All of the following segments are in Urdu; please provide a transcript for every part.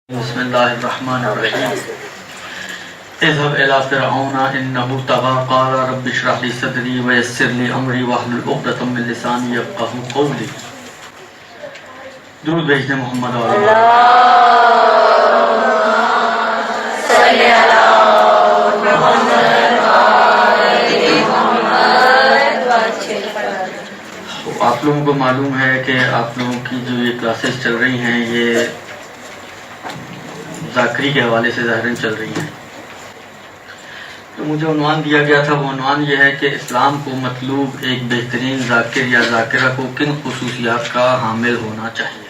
بسم اللہ الرحمن الرحیم اذهب الى فرعون انه طغى قال رب اشرح لي صدري ويسر لي امري واحلل عقدة من لساني يفقهوا قولي. درود بھیجنے محمد اور آپ لوگوں کو معلوم ہے کہ آپ لوگوں کی جو یہ کلاسز چل رہی ہیں یہ ذاکری کے حوالے سے ظاہراً چل رہی ہیں. تو مجھے عنوان دیا گیا تھا، وہ عنوان یہ ہے کہ اسلام کو مطلوب ایک بہترین ذاکر یا ذاکرہ کو کن خصوصیات کا حامل ہونا چاہیے.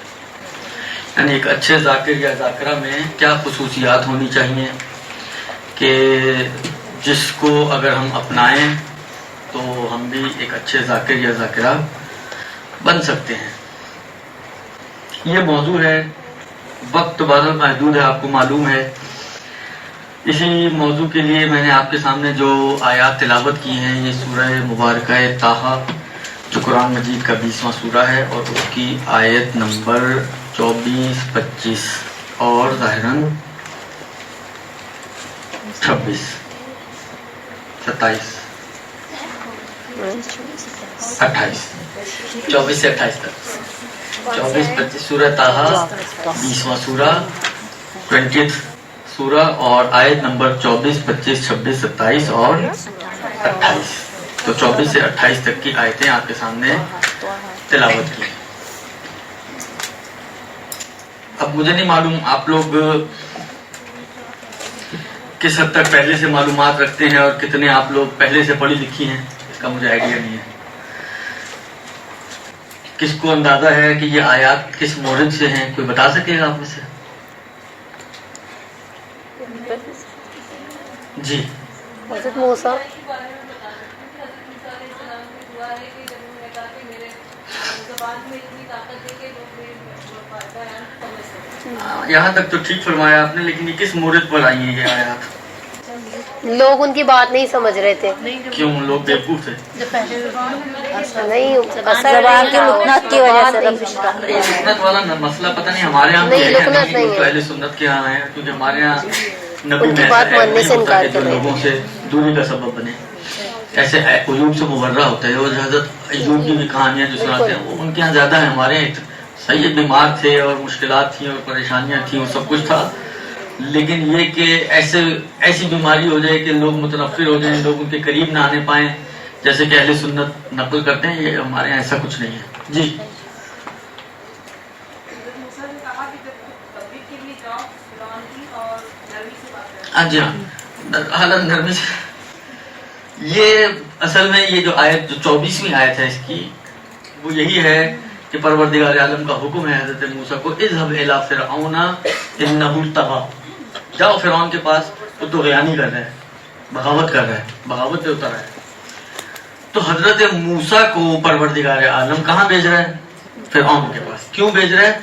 یعنی ایک اچھے ذاکر یا ذاکرہ میں کیا خصوصیات ہونی چاہیے کہ جس کو اگر ہم اپنائیں تو ہم بھی ایک اچھے ذاکر یا ذاکرہ بن سکتے ہیں. یہ موضوع ہے، وقت بہت محدود ہے، آپ کو معلوم ہے. اسی موضوع کے لیے میں نے آپ کے سامنے جو آیات تلاوت کی ہیں یہ سورہ مبارکہ طٰہٰ جو قرآن مجید کا 20واں سورہ ہے اور اس کی آیت نمبر 24، 25 اور ظاہراً 26، 27، 28، 24 سے 28 تک 24، 25 سورہ طٰہٰ 20واں سورہ 20th سورہ اور آیت نمبر 24، 25، 26، 27 اور 28. تو 24 سے 28 تک کی آیتیں آپ کے سامنے تلاوت کی. اب مجھے نہیں معلوم آپ لوگ کس حد تک پہلے سے معلومات رکھتے ہیں اور کتنے آپ لوگ پہلے سے پڑھی لکھی ہیں، اس کا مجھے آئیڈیا نہیں ہے. کس کو اندازہ ہے کہ یہ آیات کس مورد سے ہیں؟ کوئی بتا سکے گا آپ میں سے؟ جی حضرت موسیٰ. یہاں تک تو ٹھیک فرمایا آپ نے، لیکن یہ کس مورد پر آئی ہیں یہ آیات؟ لوگ ان کی بات نہیں سمجھ رہے تھے. کیوں لوگ بیوقوف تھے؟ نہیں، زبان کی لکنت کی وجہ سے. لکنت والا مسئلہ پتہ نہیں ہمارے یہاں نہیں، لکنت نہیں ہے. اہل سنت کے یہاں ہے، کیونکہ ہمارے یہاں نبی ان کی میں بات ایسا ماننے سے نہیں ہوتا انکار کہ جو کر رہے لوگوں سے دوری کا سبب بنے. ایسے عیوب سے مبرہ ہوتا ہے. اور حضرت ایوب کی بھی کہانیاں جو سناتے ہیں وہ ان کے یہاں زیادہ ہیں. ہمارے یہاں صحیح بیمار تھے اور مشکلات تھیں اور پریشانیاں تھیں اور سب کچھ تھا، لیکن یہ کہ ایسی بیماری ہو جائے کہ لوگ متنفر ہو جائیں، لوگ ان کے قریب نہ آنے پائیں جیسے کہ اہل سنت نقل کرتے ہیں، یہ ہمارے یہاں ایسا کچھ نہیں ہے. جی جی ہاں، حالت نرمی سے. یہ اصل میں یہ جو آیت جو 24ویں آیت ہے اس کی وہ یہی ہے کہ پروردگار عالم کا حکم ہے حضرت موسیٰ کو اذهب الى فرعون انه طغى، جاؤ فرعون کے پاس، وہ تو طغیانی کر رہا ہے، بغاوت کر رہا ہے، بغاوت پہ اتر رہا ہے. تو حضرت موسیٰ کو پروردگار عالم کہاں بھیج رہا ہے؟ فرعون کے پاس. کیوں بھیج رہا ہے؟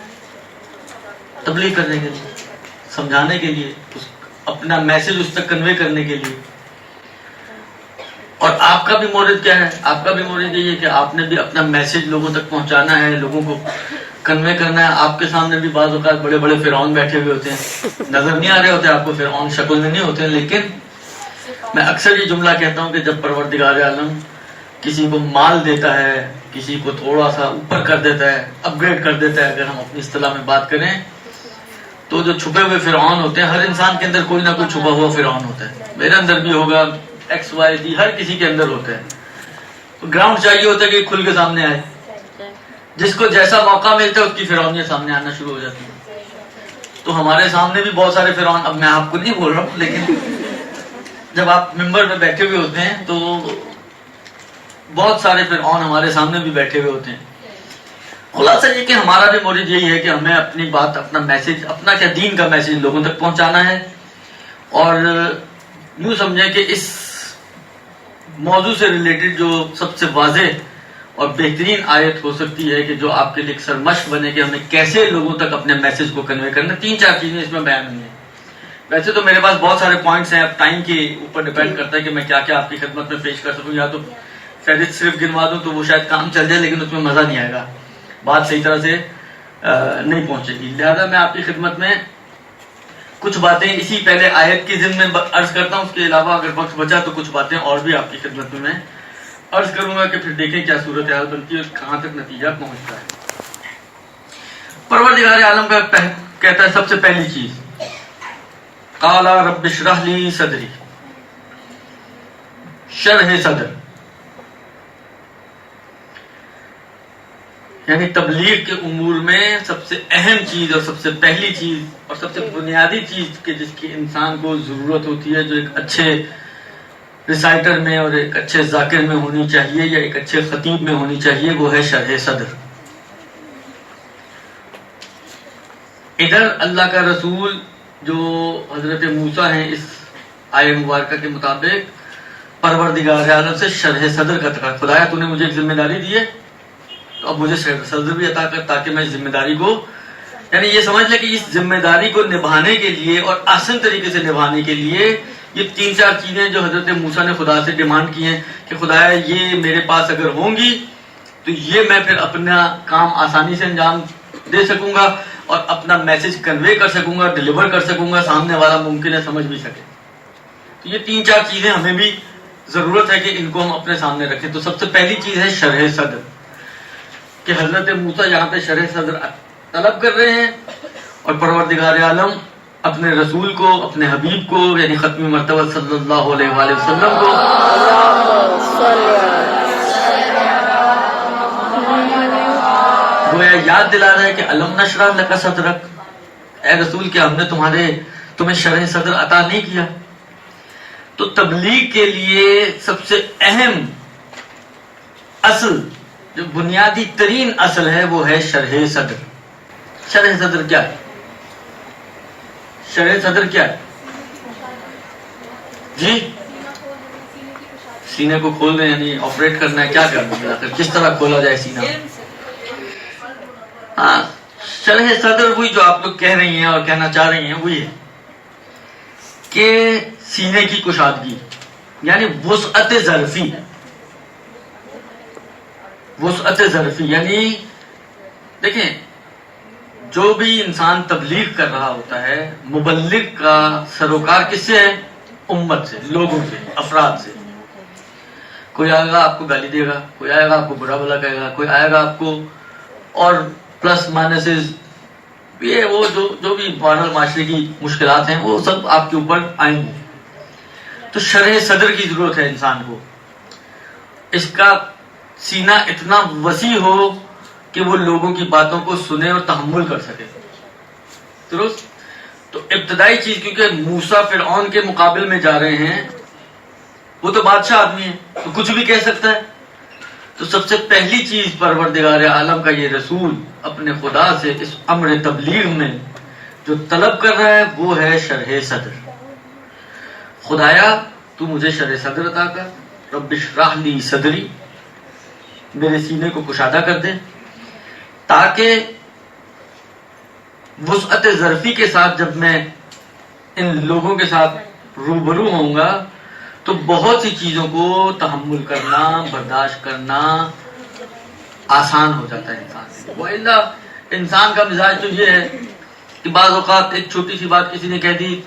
تبلیغ کرنے کے لیے، سمجھانے کے لیے، اپنا میسج اس تک کنوے کرنے کے لیے. اور آپ کا بھی مورد کیا ہے؟ آپ کا بھی مورد یہ ہے کہ آپ نے بھی اپنا میسج لوگوں تک پہنچانا ہے، لوگوں کو کنوے کرنا ہے. آپ کے سامنے بھی بعض اوقات بڑے بڑے فرعون بیٹھے ہوئے ہوتے ہیں، نظر نہیں آ رہے ہوتے آپ کو، فرعون شکل میں نہیں ہوتے ہیں، لیکن میں اکثر یہ جملہ کہتا ہوں کہ جب پروردگار عالم کسی کو مال دیتا ہے، کسی کو تھوڑا سا اوپر کر دیتا ہے، اپ گریڈ کر دیتا ہے، اگر ہم اپنی اصطلاح میں بات کریں تو جو چھپے ہوئے فرعون ہوتے ہیں، ہر انسان کے اندر کوئی نہ کوئی چھپا ہوا فرعون ہوتا ہے. میرے اندر بھی ہوگا، ایکس وائی زی ہر کسی کے اندر ہوتا ہے. تو گراؤنڈ چاہیے ہوتا ہے کہ کھل کے سامنے آئے. جس کو جیسا موقع ملتا ہے اس کی فرعونیت سامنے آنا شروع ہو جاتی ہے. تو ہمارے سامنے بھی بہت سارے فرعون، اب میں آپ کو نہیں بول رہا ہوں، لیکن جب آپ ممبر میں بیٹھے ہوئے ہوتے ہیں تو بہت سارے فرعون ہمارے سامنے بھی بیٹھے ہوئے ہوتے ہیں. خلاصہ یہ کہ ہمارا بھی مورد یہی ہے کہ ہمیں اپنی بات، اپنا میسج، اپنا کیا دین کا میسج لوگوں تک پہنچانا ہے. اور یوں سمجھیں کہ اس موضوع سے ریلیٹڈ جو سب سے واضح اور بہترین آیت ہو سکتی ہے کہ جو آپ کے لیے اکثر مشق بنے کہ ہمیں کیسے لوگوں تک اپنے میسج کو کنوے کرنا. 3-4 چیزیں اس میں بیان ہوئی ہیں. ویسے تو میرے پاس بہت سارے پوائنٹس ہیں، اب ٹائم کے اوپر ڈیپینڈ کرتا ہے کہ میں کیا کیا آپ کی خدمت میں پیش کر سکوں. یا تو فہرست صرف گنوا دوں تو وہ شاید کام چل جائے، لیکن اس میں مزہ نہیں آئے گا، بات صحیح طرح سے نہیں پہنچے گی. لہذا میں آپ کی خدمت میں کچھ باتیں اسی پہلے آیت کی ضمن میں عرض کرتا ہوں، اس کے علاوہ اگر وقت بچا تو کچھ باتیں اور بھی آپ کی خدمت میں عرض کروں گا کہ پھر دیکھیں کیا صورتحال بنتی ہے اور کہاں تک نتیجہ پہنچتا ہے۔ پروردگار عالم کا کہتا ہے سب سے پہلی چیز قال رب اشرح لی صدری، شرح صدر، یعنی تبلیغ کے امور میں سب سے اہم چیز اور سب سے پہلی چیز اور سب سے بنیادی چیز کہ جس کی انسان کو ضرورت ہوتی ہے، جو ایک اچھے ریسائٹر میں اور ایک اچھے ذاکر میں ہونی چاہیے یا ایک اچھے خطیب میں ہونی چاہیے، وہ ہے شرح صدر۔ ادھر اللہ کا رسول جو حضرت موسیٰ ہیں، اس آیہ مبارکہ کے مطابق پروردگار عالم سے شرح صدر کا تقاضا، خدایا تو نے مجھے ایک ذمہ داری دی ہے تو اب مجھے شرح صدر بھی عطا کر تاکہ میں اس ذمہ داری کو، یعنی یہ سمجھ لیں کہ اس ذمہ داری کو نبھانے کے لیے اور آسان طریقے سے نبھانے کے لیے یہ 3-4 چیزیں جو حضرت موسیٰ نے خدا سے ڈیمانڈ کی ہیں کہ خدایا یہ میرے پاس اگر ہوں گی تو یہ میں پھر اپنا کام آسانی سے انجام دے سکوں گا اور اپنا میسج کنوے کر سکوں گا، ڈیلیور کر سکوں گا، سامنے والا ممکن ہے سمجھ بھی سکے۔ تو یہ 3-4 چیزیں ہمیں بھی ضرورت ہے کہ ان کو ہم اپنے سامنے رکھیں۔ تو سب سے پہلی چیز ہے شرح صدر، کہ حضرت موسیٰ یہاں پہ شرح صدر طلب کر رہے ہیں اور پروردگار عالم اپنے رسول کو، اپنے حبیب کو، یعنی ختم مرتبہ صلی اللہ علیہ وآلہ وسلم کو گویا یاد دلا رہا ہے کہ الم نشرح لک صدرک، اے رسول کیا ہم نے تمہیں شرح صدر عطا نہیں کیا؟ تو تبلیغ کے لیے سب سے اہم اصل، جو بنیادی ترین اصل ہے، وہ ہے شرح صدر۔ شرح صدر کیا ہے؟ شرح صدر کیا ہے؟ جی سینے کو کھول دیں، یعنی آپریٹ کرنا ہے، کیا کرنا ہے، کس طرح کھولا جائے سینہ؟ ہاں، شرح صدر وہی جو آپ لوگ کہہ رہی ہیں اور کہنا چاہ رہی ہیں، وہی ہے کہ سینے کی کشادگی، یعنی وسعت ظرفی۔ وسعت ظرفی یعنی دیکھیں، جو بھی انسان تبلیغ کر رہا ہوتا ہے، مبلغ کا سروکار کس سے ہے؟ امت سے، لوگوں سے، افراد سے۔ کوئی آئے گا آپ کو گالی دے گا، کوئی آئے گا آپ کو برا بھلا کہے گا، کوئی آئے گا آپ کو اور پلس مائنسز، یہ وہ جو بھی بہرحال معاشرے کی مشکلات ہیں وہ سب آپ کے اوپر آئیں گے۔ تو شرح صدر کی ضرورت ہے انسان کو، اس کا سینہ اتنا وسیع ہو کہ وہ لوگوں کی باتوں کو سنے اور تحمل کر سکے۔ درست؟ تو ابتدائی چیز، کیونکہ موسیٰ فرعون کے مقابل میں جا رہے ہیں، وہ تو بادشاہ آدمی ہے تو کچھ بھی کہہ سکتا ہے، تو سب سے پہلی چیز پروردگار عالم کا یہ رسول اپنے خدا سے اس امر تبلیغ میں جو طلب کر رہا ہے وہ ہے شرح صدر۔ خدایا تو مجھے شرح صدر عطا کر، رب اشرح لی صدری، میرے سینے کو کشادہ کر دے، تاکہ وسعت ظرفی کے ساتھ جب میں ان لوگوں کے ساتھ روبرو ہوں گا تو بہت سی چیزوں کو تحمل کرنا، برداشت کرنا آسان ہو جاتا ہے انسان سے۔ وَإِلَّا انسان کا مزاج تو یہ ہے کہ بعض اوقات ایک چھوٹی سی بات کسی نے کہہ دی،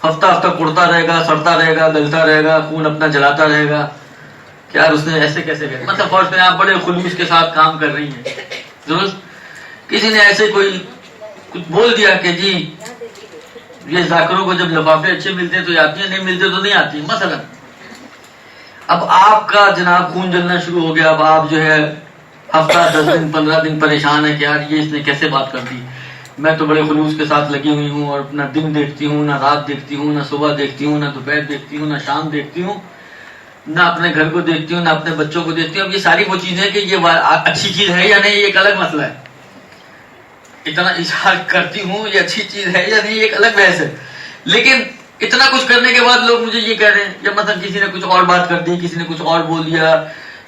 ہفتہ ہفتہ کڑتا رہے گا، سڑتا رہے گا، گلتا رہے گا، خون اپنا جلاتا رہے گا کہ یار اس نے ایسے کیسے کہا، مطلب فرض میں آپ بڑے خلوص کے ساتھ کام کر رہی ہیں، درست، کسی نے ایسے کوئی کچھ بول دیا کہ جی یہ ذاکروں کو جب لفافے اچھے ملتے ہیں تو آتی ہیں، نہیں ملتے تو نہیں آتی، مثلا اب آپ کا جناب خون جلنا شروع ہو گیا، اب آپ جو ہے ہفتہ 10 دن 15 دن پریشان ہے کہ یار یہ اس نے کیسے بات کر دی، میں تو بڑے خلوص کے ساتھ لگی ہوئی ہوں اور نہ دن دیکھتی ہوں، نہ رات دیکھتی ہوں، نہ صبح دیکھتی ہوں، نہ دوپہر دیکھتی ہوں، نہ شام دیکھتی ہوں، نہ اپنے گھر کو دیکھتی ہوں، نہ اپنے بچوں کو دیکھتی ہوں۔ اب یہ ساری وہ چیزیں کہ یہ اچھی چیز ہے یا نہیں، یہ ایک الگ مسئلہ ہے، اتنا اظہار کرتی ہوں یہ اچھی چیز ہے یا نہیں، یہ ایک الگ بحث ہے، لیکن اتنا کچھ کرنے کے بعد لوگ مجھے یہ کہہ رہے ہیں، یا مثلا کسی نے کچھ اور بات کر دی، کسی نے کچھ اور بول دیا۔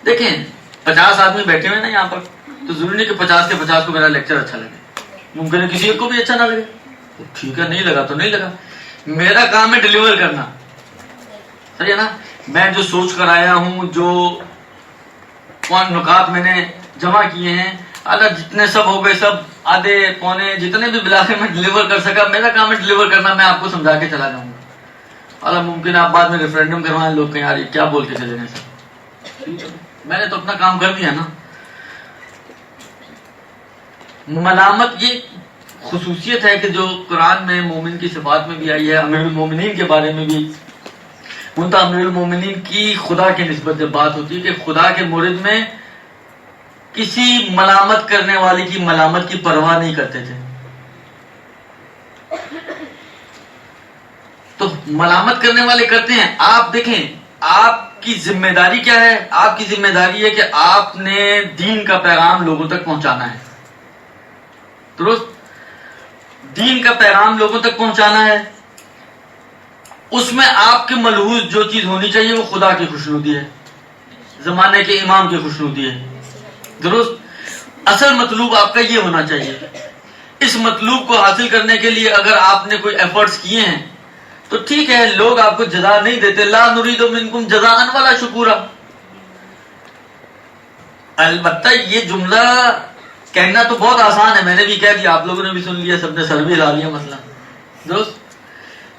دیکھیں 50 آدمی بیٹھے ہوئے نا یہاں پر، تو ضروری نہیں کہ 50 کے 50 کو میرا لیکچر اچھا لگے، ممکن ہے کسی ایک کو بھی اچھا نہ لگے، ٹھیک ہے، نہیں لگا تو نہیں لگا، میرا کام ہے ڈیلیور کرنا، صحیح ہے نا۔ میں جو سوچ کر آیا ہوں، جو نکات میں نے جمع کیے ہیں، اعلیٰ جتنے سب ہو گئے سب آدھے پونے جتنے بھی بلاخر میں ڈلیور کر سکا، میرا کام ہے ڈلیور کرنا، میں آپ کو سمجھا کے چلا جاؤں گا۔ اعلیٰ ممکن آپ بعد میں ریفرینڈم کروائیں، لوگ کہیں یار یہ کیا بول کے چلے گئے سب، میں نے تو اپنا کام کر دیا نا۔ ملامت یہ خصوصیت ہے کہ جو قرآن میں مومن کی صفات میں بھی آئی ہے، امیر المومنین کے بارے میں بھی، ان تو امیر المومنین کی خدا کی نسبت جب بات ہوتی ہے کہ خدا کے مورد میں کسی ملامت کرنے والے کی ملامت کی پرواہ نہیں کرتے تھے۔ تو ملامت کرنے والے کرتے ہیں۔ آپ دیکھیں آپ کی ذمہ داری کیا ہے؟ آپ کی ذمہ داری ہے کہ آپ نے دین کا پیغام لوگوں تک پہنچانا ہے، درست؟ دین کا پیغام لوگوں تک پہنچانا ہے، اس میں آپ کے ملحوظ جو چیز ہونی چاہیے وہ خدا کی خوشنودی ہے، زمانے کے امام کی خوشنودی ہے، درست؟ اصل مطلوب آپ کا یہ ہونا چاہیے۔ اس مطلوب کو حاصل کرنے کے لیے اگر آپ نے کوئی ایفرٹس کیے ہیں تو ٹھیک ہے، لوگ آپ کو جزا نہیں دیتے، لا نرید منکم جزاء ولا شکورا۔ البتہ یہ جملہ کہنا تو بہت آسان ہے، میں نے بھی کہہ دیا، آپ لوگوں نے بھی سن لیا، سب نے سر بھی ہلا لیا مثلا، درست؟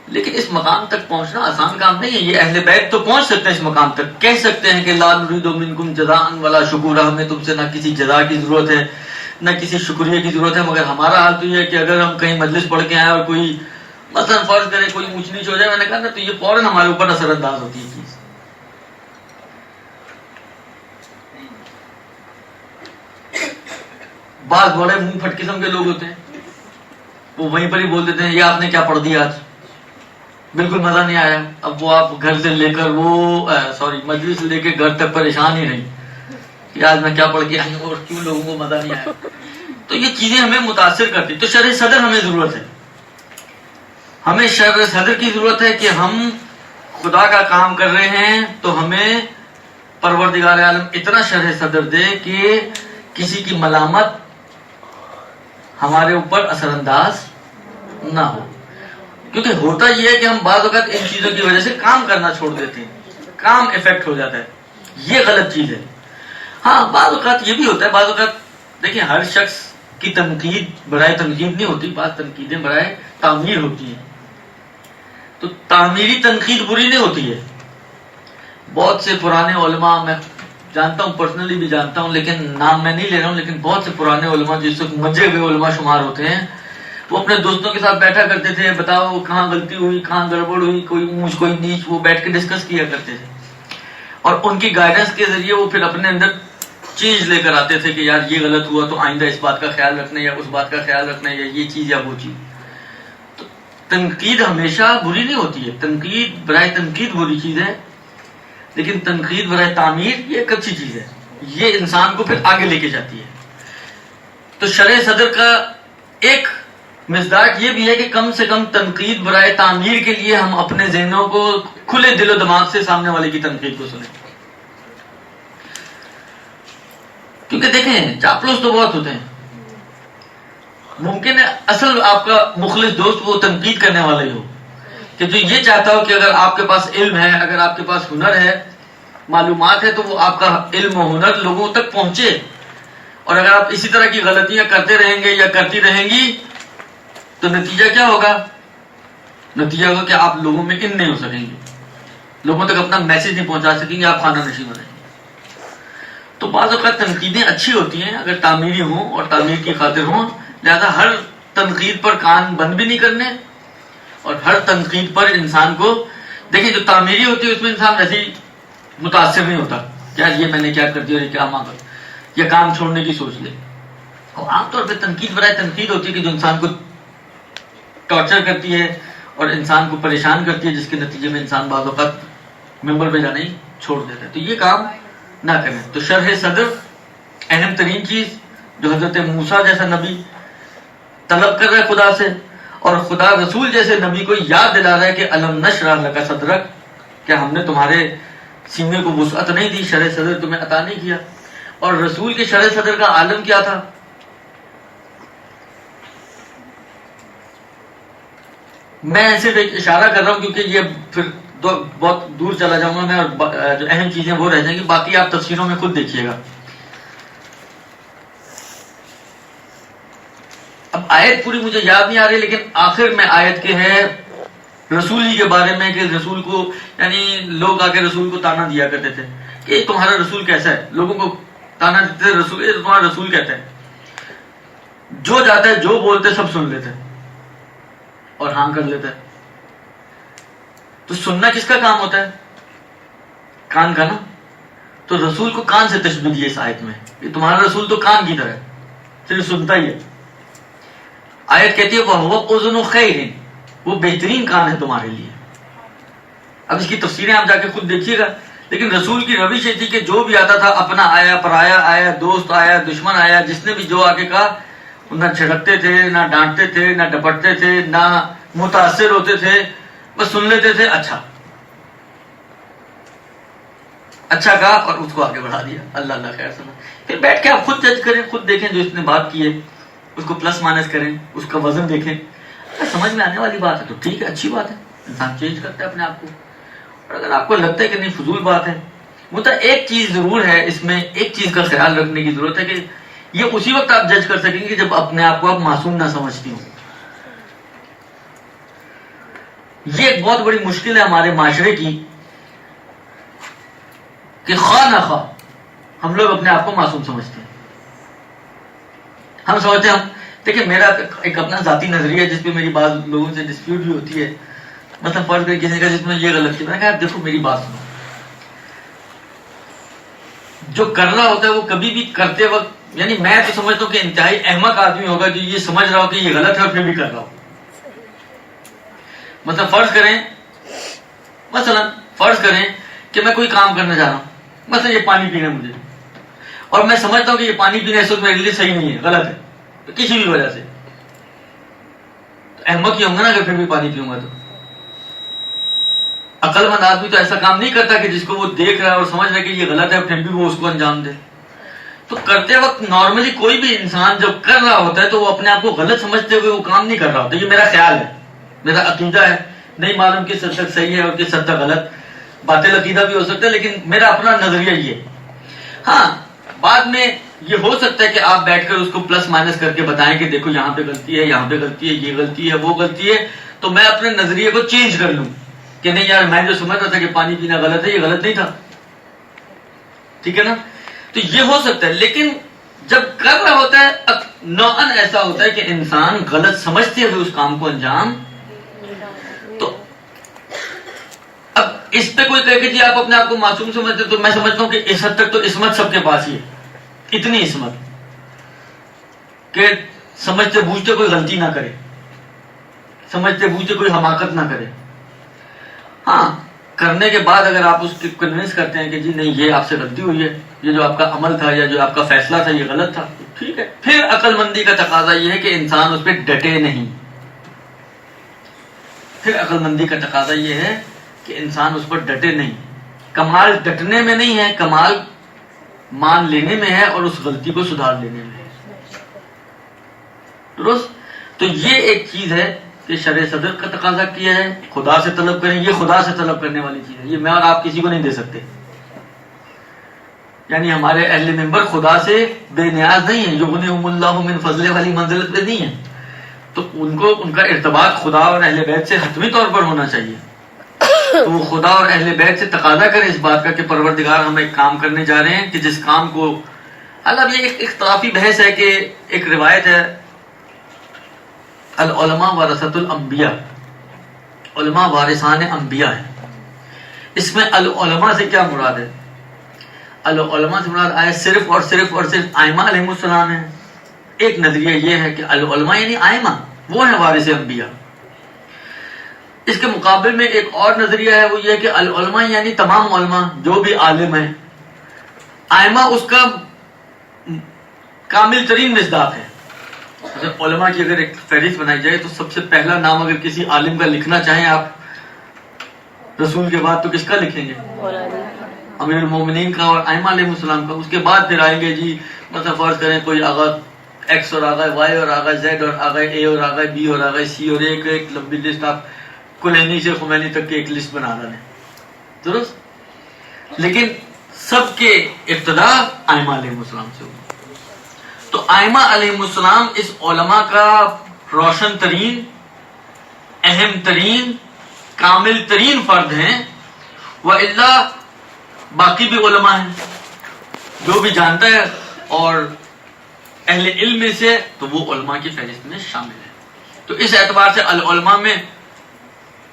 لیکن اس مقام تک پہنچنا آسان کام نہیں ہے۔ یہ اہل بیت تو پہنچ سکتے ہیں اس مقام تک، کہہ سکتے ہیں کہ لا نرید منکم جزاء ولا شکورا، ہمیں تم سے نہ کسی جزا کی ضرورت ہے نہ کسی شکریہ کی ضرورت ہے، مگر ہمارا حال تو یہ ہے کہ اگر ہم کہیں مجلس پڑھ کے آئے اور کوئی مثلا فرض کریں کوئی اونچ نیچ ہو جائے، میں نے کہا نا، تو یہ فوراً ہمارے اوپر اثر انداز ہوتی ہے چیز۔ بعض بڑے منہ پھٹ قسم کے لوگ ہوتے ہیں، وہ وہیں پر ہی بول دیتے ہیں یہ آپ نے کیا پڑھ دیا آج، بالکل مزہ نہیں آیا۔ اب وہ آپ گھر سے لے کر مجلس لے کے گھر تک پریشان ہی نہیں کہ آج میں کیا پڑھ کے آئی ہوں اور کیوں لوگوں کو مزہ نہیں آیا۔ تو یہ چیزیں ہمیں متاثر کرتی، تو شرح صدر ہمیں ضرورت ہے، ہمیں شرح صدر کی ضرورت ہے کہ ہم خدا کا کام کر رہے ہیں تو ہمیں پروردگار عالم اتنا شرح صدر دے کہ کسی کی ملامت ہمارے اوپر اثر انداز نہ ہو۔ کیونکہ ہوتا یہ ہے کہ ہم بعض اوقات ان چیزوں کی وجہ سے کام کرنا چھوڑ دیتے ہیں، کام افیکٹ ہو جاتا ہے، یہ غلط چیز ہے۔ ہاں بعض اوقات یہ بھی ہوتا ہے، بعض اوقات دیکھیں ہر شخص کی تنقید برائے تنقید نہیں ہوتی، بعض تنقیدیں برائے تعمیر ہوتی ہیں، تو تعمیری تنقید بری نہیں ہوتی ہے۔ بہت سے پرانے علماء، میں جانتا ہوں، پرسنلی بھی جانتا ہوں، لیکن نام میں نہیں لے رہا ہوں، لیکن بہت سے پرانے علماء جس وقت مجھے ہوئے علماء شمار ہوتے ہیں، وہ اپنے دوستوں کے ساتھ بیٹھا کرتے تھے، بتاؤ کہاں غلطی ہوئی، کہاں گڑبڑ ہوئی، کوئی اونچ کوئی نیچ، وہ بیٹھ کے ڈسکس کیا کرتے تھے، اور ان کی گائیڈنس کے ذریعے وہ پھر اپنے اندر چیز لے کر آتے تھے کہ یار یہ غلط ہوا تو آئندہ اس بات کا خیال رکھنا، یا اس بات کا خیال رکھنا، یا یہ چیز یا وہ چیز۔ تو تنقید ہمیشہ بری نہیں ہوتی ہے، تنقید برائے تنقید بری چیز ہے، لیکن تنقید برائے تعمیر یہ ایک اچھی چیز ہے، یہ انسان کو پھر آگے لے کے جاتی ہے۔ تو شرح صدر کا ایک مصداق یہ بھی ہے کہ کم سے کم تنقید برائے تعمیر کے لیے ہم اپنے ذہنوں کو کھلے دل و دماغ سے سامنے والے کی تنقید کو سنیں، کیونکہ دیکھیں چاپلوس تو بہت ہوتے ہیں، ممکن ہے اصل آپ کا مخلص دوست وہ تنقید کرنے والا ہی ہو، کہ جو یہ چاہتا ہو کہ اگر آپ کے پاس علم ہے، اگر آپ کے پاس ہنر ہے، معلومات ہے، تو وہ آپ کا علم و ہنر لوگوں تک پہنچے، اور اگر آپ اسی طرح کی غلطیاں کرتے رہیں گے یا کرتی رہیں گی تو نتیجہ کیا ہوگا؟ نتیجہ ہوگا کہ آپ لوگوں میں ان نہیں ہو سکیں گے، لوگوں تک اپنا میسج نہیں پہنچا سکیں گے، آپ خانہ نشین بنیں گے۔ تو بعض اوقات تنقیدیں اچھی ہوتی ہیں اگر تعمیری ہوں اور تعمیر کی خاطر ہوں، لہذا ہر تنقید پر کان بند بھی نہیں کرنے، اور ہر تنقید پر انسان کو دیکھیں جو تعمیری ہوتی ہے اس میں انسان ایسے ہی متاثر نہیں ہوتا کہ یار یہ میں نے کیا کر دیا، یہ کیا مانگا، یا کام چھوڑنے کی سوچ لے۔ اور عام طور پہ تنقید برائے تنقید ہوتی ہے کہ جو انسان کو ٹارچر کرتی ہے اور انسان کو پریشان کرتی ہے، جس کے نتیجے میں انسان بعض اوقات ممبر پہ جانا ہی چھوڑ دیتا ہے، تو یہ کام نہ کریں۔ تو شرح صدر اہم ترین چیز جو حضرت موسیٰ جیسا نبی طلب کر رہا ہے خدا سے، اور خدا رسول جیسے نبی کو یاد دلا رہا ہے کہ الم نشرح لک صدرک، کیا ہم نے تمہارے سینے کو وسعت نہیں دی، شرح صدر تمہیں عطا نہیں کیا؟ اور رسول کے شرح صدر کا عالم کیا تھا؟ میں صرف ایک اشارہ کر رہا ہوں کیونکہ یہ پھر بہت دور چلا جاؤں گا میں، اور جو اہم چیزیں وہ رہ جائیں گی، باقی آپ تفسیروں میں خود دیکھیے گا۔ آیت پوری مجھے یاد نہیں آ رہی، لیکن آخر میں آیت کے ہے رسول ہی کے بارے میں کہ رسول کو، یعنی لوگ آ کے رسول کو تانا دیا کرتے تھے کہ تمہارا رسول کیسا ہے، لوگوں کو تانا دیتے تھے، رسول یہ تمہارا رسول کہتا ہے، جو جاتا ہے جو بولتے سب سن لیتے اور ہاں کر لیتا ہے۔ تو سننا کس کا کام ہوتا ہے؟ کان کا نا۔ تو رسول کو کان سے تشبیہ دی اس آیت میں کہ تمہارا رسول تو کان کی طرح ہے، صرف سنتا ہی ہے۔ آیت کہتی ہے وَهُوَ أُذُنُ خَيْرٍ، وہ بہترین کان ہے تمہارے لیے۔ اب اس کی تفسیریں آپ جا کے خود دیکھیے گا، لیکن رسول کی روش یہ تھی کہ جو بھی آتا تھا، اپنا آیا، پرایا آیا، دوست آیا، دشمن آیا، جس نے بھی جو آ کے کہا، نہ چھڑکتے تھے، نہ ڈانٹتے تھے، نہ ڈپٹتے تھے، نہ متاثر ہوتے تھے، بس سن لیتے تھے، اچھا کہا اور اس کو آگے بڑھا دیا، اللہ اللہ خیر سنا۔ پھر بیٹھ کے آپ خود جج کریں، خود دیکھیں جو اس نے بات کی ہے، اس کو پلس مائنس کریں، اس کا وزن دیکھیں، سمجھ میں آنے والی بات ہے تو ٹھیک ہے، اچھی بات ہے، انسان چینج کرتا ہے اپنے آپ کو۔ اور اگر آپ کو لگتا ہے کہ نہیں فضول بات ہے، مطلب ایک چیز ضرور ہے اس میں، ایک چیز کا خیال رکھنے کی ضرورت ہے کہ یہ اسی وقت آپ جج کر سکیں گے جب اپنے آپ کو آپ معصوم نہ سمجھتی ہوں۔ یہ ایک بہت بڑی مشکل ہے ہمارے معاشرے کی کہ خواہ نہ خواہ ہم لوگ اپنے آپ کو معصوم سمجھتے ہیں۔ ہم سمجھتے ہیں، ہم دیکھیں میرا ایک اپنا ذاتی نظریہ ہے جس پہ میری بعض لوگوں سے ڈسپیوٹ بھی ہوتی ہے، مثلا فرض کریں کسی کا جس میں یہ غلط کیا، میں نے کہا دیکھو میری بات سنو، جو کرنا ہوتا ہے وہ کبھی بھی کرتے وقت، یعنی میں تو سمجھتا ہوں کہ انتہائی احمق آدمی ہوگا جو یہ سمجھ رہا ہو کہ یہ غلط ہے اور پھر بھی کر رہا ہو۔ مطلب فرض کریں کہ میں کوئی کام کرنے جا رہا ہوں، مثلا یہ پانی پینا مجھے، اور میں سمجھتا ہوں کہ یہ پانی پینا اس وقت میرے لیے صحیح نہیں ہے، غلط ہے، تو کسی بھی وجہ سے تو احمق ہی ہوں گا نا کہ پھر بھی پانی پیوں گا۔ تو عقل مند آدمی تو ایسا کام نہیں کرتا کہ جس کو وہ دیکھ رہا ہے اور سمجھ رہا ہے کہ یہ غلط ہے پھر بھی وہ اس کو انجام دے۔ تو کرتے وقت نارملی کوئی بھی انسان جب کر رہا ہوتا ہے تو وہ اپنے آپ کو غلط سمجھتے ہوئے وہ کام نہیں کر رہا ہوتا۔ یہ میرا خیال ہے، میرا عقیدہ ہے، نہیں معلوم کس حد تک صحیح ہے اور کس حد تک غلط، باطل عقیدہ بھی ہو سکتا ہے، لیکن میرا اپنا نظریہ یہ ہے۔ ہاں بعد میں یہ ہو سکتا ہے کہ آپ بیٹھ کر اس کو پلس مائنس کر کے بتائیں کہ دیکھو یہاں پہ غلطی ہے، یہاں پہ غلطی ہے، یہ غلطی ہے، وہ غلطی ہے، تو میں اپنے نظریے کو چینج کر لوں کہ نہیں یار میں جو سمجھ رہا تھا کہ پانی پینا غلط ہے، یہ غلط نہیں تھا، ٹھیک ہے نا۔ تو یہ ہو سکتا ہے، لیکن جب کر رہا ہوتا ہے نوعاً ایسا ہوتا ہے کہ انسان غلط سمجھتے ہوئے اس کام کو انجام، تو اب اس پہ کوئی کہے کہ جی آپ اپنے آپ کو معصوم سمجھتے، تو میں سمجھتا ہوں کہ اس حد تک تو عصمت سب کے پاس ہی ہے، اتنی عصمت کہ سمجھتے بوجھتے کوئی غلطی نہ کرے، سمجھتے بوجھتے کوئی حماقت نہ کرے۔ ہاں کرنے کے بعد اگر آپ اس کو کنونس کرتے ہیں کہ جی نہیں یہ آپ سے غلطی ہوئی ہے، یہ جو آپ کا عمل تھا یا جو آپ کا فیصلہ تھا یہ غلط تھا، ٹھیک ہے، پھر عقل مندی کا تقاضا یہ ہے کہ انسان اس پہ ڈٹے نہیں، پھر عقل مندی کا تقاضا یہ ہے کہ انسان اس پر ڈٹے نہیں۔ کمال ڈٹنے میں نہیں ہے، کمال مان لینے میں ہے اور اس غلطی کو سدھار لینے میں ہے، درست۔ تو یہ ایک چیز ہے کہ شرع صدر کا تقاضا کیا ہے، خدا سے طلب کریں، یہ خدا سے طلب کرنے والی چیز ہے، یہ میں اور آپ کسی کو نہیں دے سکتے، یعنی ہمارے اہل منبر خدا سے بے نیاز نہیں ہیں، یغنیہم اللہ من فضلہ والی منزلت پہ نہیں ہیں، تو ان کا ارتباط خدا اور اہل بیت سے حتمی طور پر ہونا چاہیے۔ تو وہ خدا اور اہل بیت سے تقاضا کریں اس بات کا کہ پروردگار ہم ایک کام کرنے جا رہے ہیں کہ جس کام کو، اللہ یہ ایک اختلافی بحث ہے کہ ایک روایت ہے العلماء ورثۃ الانبیاء، علماء وارثان انبیاء ہیں، اس میں العلماء سے کیا مراد ہے؟ العلماء سے مراد آئے صرف اور صرف ائمہ علیہ السلام ہیں۔ ایک نظریہ یہ ہے کہ العلماء یعنی ائمہ وہ ہیں وارث انبیاء۔ اس کے مقابل میں ایک اور نظریہ ہے، وہ یہ کہ العلماء یعنی تمام علماء جو بھی عالم ہیں، ائمہ اس کا کامل ترین مصداق ہے۔ علماء کی اگر ایک فہرست بنائی جائے تو سب سے پہلا نام اگر کسی عالم کا لکھنا چاہیں آپ رسول کے بعد تو کس کا لکھیں گے؟ امیر المومنین کا اور ائمہ علیہ السلام کا۔ اس کے بعد پھر آئیں گے جی مثلا فرض کریں کوئی آغا ایکس اور آغا وائی اور آغا زیڈ اور آغا اے اور آغا بی اور آغا سی اور ایک لمبی لسٹ، آپ کلینی سے خمینی تک کی ایک لسٹ بنا رہے ہیں، درست، لیکن سب کے ابتدا ائمہ علیہ السلام سے ہوگا۔ تو ائمہ علیہم السلام اس علماء کا روشن ترین، اہم ترین، کامل ترین فرد ہیں، وَإِلَّا باقی بھی علماء ہیں، جو بھی جانتا ہے اور اہل علم میں سے تو وہ علماء کی فہرست میں شامل ہے۔ تو اس اعتبار سے العلماء میں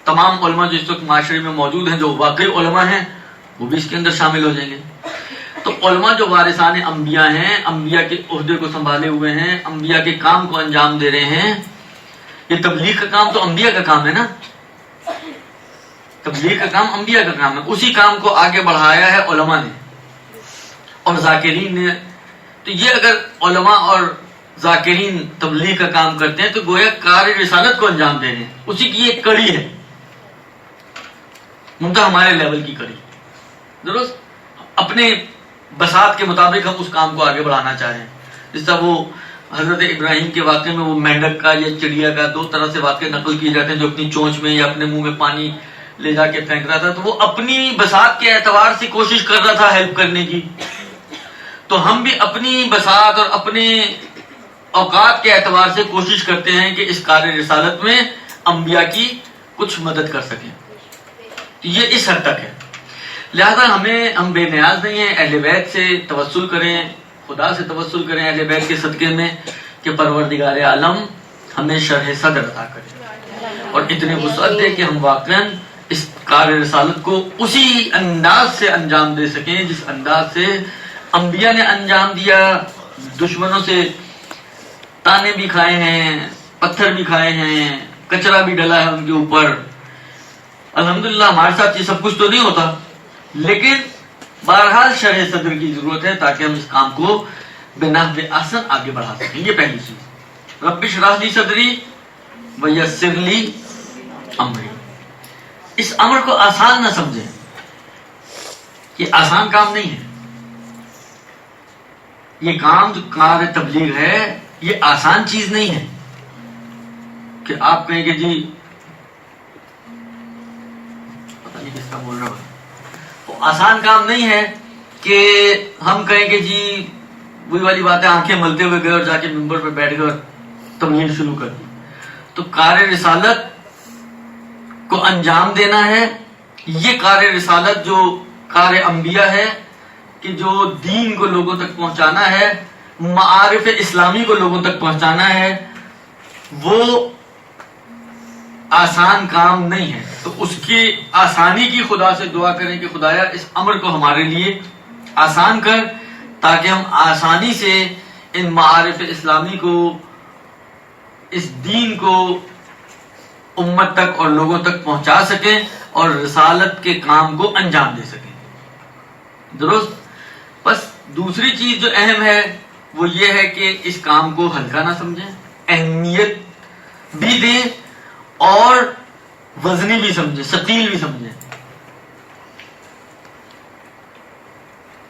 تمام علماء جو اس وقت معاشرے میں موجود ہیں جو واقعی علماء ہیں وہ بھی اس کے اندر شامل ہو جائیں گے۔ تو علماء جو وارثان انبیاء ہیں، انبیاء کے عہدے کو سنبھالے ہوئے ہیں، انبیاء کے کام کو انجام دے رہے ہیں، یہ تبلیغ کا کام تو انبیاء کا کام ہے نا، تبلیغ کا کام انبیاء کا کام ہے، اسی کام کو آگے بڑھایا ہے علماء نے اور ذاکرین نے۔ تو یہ اگر علماء اور ذاکرین تبلیغ کا کام کرتے ہیں تو گویا کار رسالت کو انجام دے رہے ہیں، اسی کی ایک کڑی ہے، منتہا ہمارے لیول کی کڑی، درست اپنے بساط کے مطابق ہم اس کام کو آگے بڑھانا چاہیں۔ جس طرح وہ حضرت ابراہیم کے واقعے میں وہ مینڈک کا یا چڑیا کا دو طرح سے واقعے نقل کیے جاتے ہیں، جو اپنی چونچ میں یا اپنے منہ میں پانی لے جا کے پھینک رہا تھا، تو وہ اپنی بساط کے اعتبار سے کوشش کر رہا تھا ہیلپ کرنے کی۔ تو ہم بھی اپنی بساط اور اپنے اوقات کے اعتبار سے کوشش کرتے ہیں کہ اس کار رسالت میں انبیاء کی کچھ مدد کر سکیں۔ تو یہ اس حد تک ہے، لہذا ہم بے نیاز نہیں ہیں، اہل بیت سے توسل کریں، خدا سے توسل کریں اہل بیت کے صدقے میں کہ پروردگار عالم ہمیں شرح صدر عطا کرے اور اتنے وسعت دے کہ ہم واقعاً اس کار رسالت کو اسی انداز سے انجام دے سکیں جس انداز سے انبیاء نے انجام دیا، دشمنوں سے تانے بھی کھائے ہیں، پتھر بھی کھائے ہیں، کچرا بھی ڈلا ہے ان کے اوپر۔ الحمدللہ ہمارے ساتھ یہ سب کچھ تو نہیں ہوتا، لیکن بہرحال شرح صدر کی ضرورت ہے تاکہ ہم اس کام کو بنحو احسن آگے بڑھا سکیں۔ یہ پہلی چیز، رب اشرح لی صدری ویسر لی امری۔ اس امر کو آسان نہ سمجھیں، یہ آسان کام نہیں ہے، یہ کام جو کار تبلیغ ہے یہ آسان چیز نہیں ہے کہ آپ کہیں کہ جی پتہ نہیں کس کا بول رہا ہوں، وہ آسان کام نہیں ہے کہ ہم کہیں کہ جی وہی والی بات ہے، آنکھیں ملتے ہوئے گئے اور جا کے ممبر پہ بیٹھ کر تبلیغ شروع کر دی۔ تو کار رسالت کو انجام دینا ہے، یہ کار رسالت جو کار انبیاء ہے کہ جو دین کو لوگوں تک پہنچانا ہے، معارف اسلامی کو لوگوں تک پہنچانا ہے، وہ آسان کام نہیں ہے۔ تو اس کی آسانی کی خدا سے دعا کریں کہ خدایا اس امر کو ہمارے لیے آسان کر تاکہ ہم آسانی سے ان معارف اسلامی کو، اس دین کو امت تک اور لوگوں تک پہنچا سکیں اور رسالت کے کام کو انجام دے سکیں، درست۔ بس دوسری چیز جو اہم ہے وہ یہ ہے کہ اس کام کو ہلکا نہ سمجھیں، اہمیت بھی دیں اور وزنی بھی سمجھیں، ثقیل بھی سمجھیں۔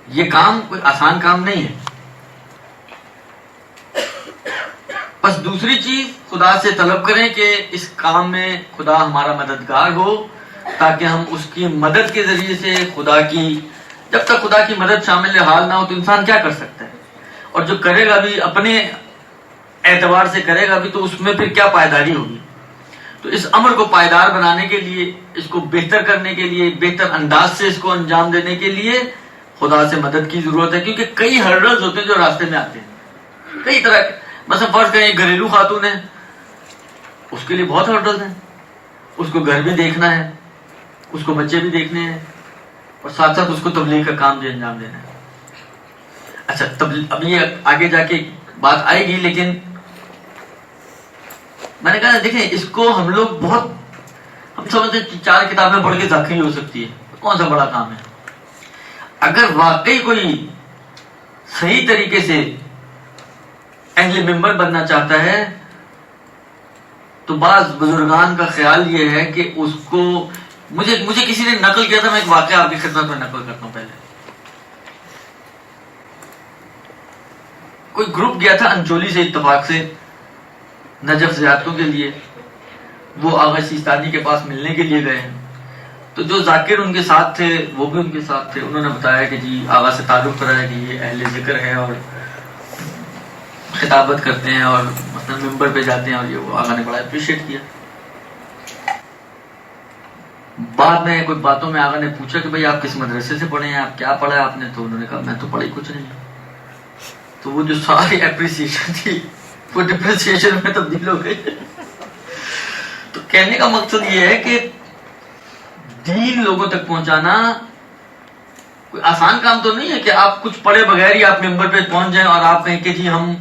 یہ کام کوئی آسان کام نہیں ہے۔ بس دوسری چیز، خدا سے طلب کریں کہ اس کام میں خدا ہمارا مددگار ہو تاکہ ہم اس کی مدد کے ذریعے سے خدا کی، جب تک خدا کی مدد شامل حال نہ ہو تو انسان کیا کر سکتا ہے، اور جو کرے گا بھی اپنے اعتبار سے کرے گا بھی تو اس میں پھر کیا پائیداری ہوگی۔ تو اس امر کو پائیدار بنانے کے لیے، اس کو بہتر کرنے کے لیے، بہتر انداز سے اس کو انجام دینے کے لیے خدا سے مدد کی ضرورت ہے، کیونکہ کئی ہرڈلز ہوتے ہیں جو راستے میں آتے ہیں، کئی طرح کے۔ مثلا فرض کریں ایک گھریلو خاتون ہے، اس کے لیے بہت ہرڈلز ہیں، اس کو گھر بھی دیکھنا ہے، اس کو بچے بھی دیکھنے ہیں، اور ساتھ ساتھ اس کو تبلیغ کا کام بھی انجام دینا ہے۔ اچھا اب یہ آگے جا کے بات آئے گی، لیکن میں نے کہا دیکھیں اس کو ہم لوگ بہت، ہم سمجھتے ہیں 4 کتابیں پڑھ کے ذاکری ہو سکتی ہے، کون سا بڑا کام ہے۔ اگر واقعی کوئی صحیح طریقے سے اہل منبر بننا چاہتا ہے تو بعض بزرگان کا خیال یہ ہے کہ اس کو، مجھے کسی نے نقل کیا تھا، میں ایک واقعہ آپ کی خدمت میں نقل کرتا ہوں۔ پہلے کوئی گروپ گیا تھا انچولی سے اتفاق سے نجف زیارتوں کے لیے، وہ آغا سیستانی کے پاس ملنے کے لیے گئے ہیں، تو جو ذاکر ان کے ساتھ تھے وہ بھی ان کے ساتھ تھے، انہوں نے بتایا کہ جی آغا سے تعلق کرا ہے کہ یہ اہل ذکر ہے اور خطابت کرتے ہیں اور مثلا ممبر پہ جاتے ہیں اور یہ وہ آغا نے بڑا اپریشیٹ کیا. بعد میں کچھ باتوں میں آغا نے پوچھا کہ بھئی آپ کس مدرسے سے پڑھے ہیں, آپ کیا پڑھا ہے آپ نے؟ تو انہوں نے کہا میں تو پڑھا ہی کچھ نہیں. تو وہ جو ساری اپریسیشن تھی وہ ڈپریسیشن میں تبدیل ہو گئی. تو کہنے کا مقصد یہ ہے کہ دین لوگوں تک پہنچانا کوئی آسان کام تو نہیں ہے کہ آپ کچھ پڑھے بغیر ہی آپ ممبر پہ پہنچ جائیں اور آپ کہیں کہ جی ہم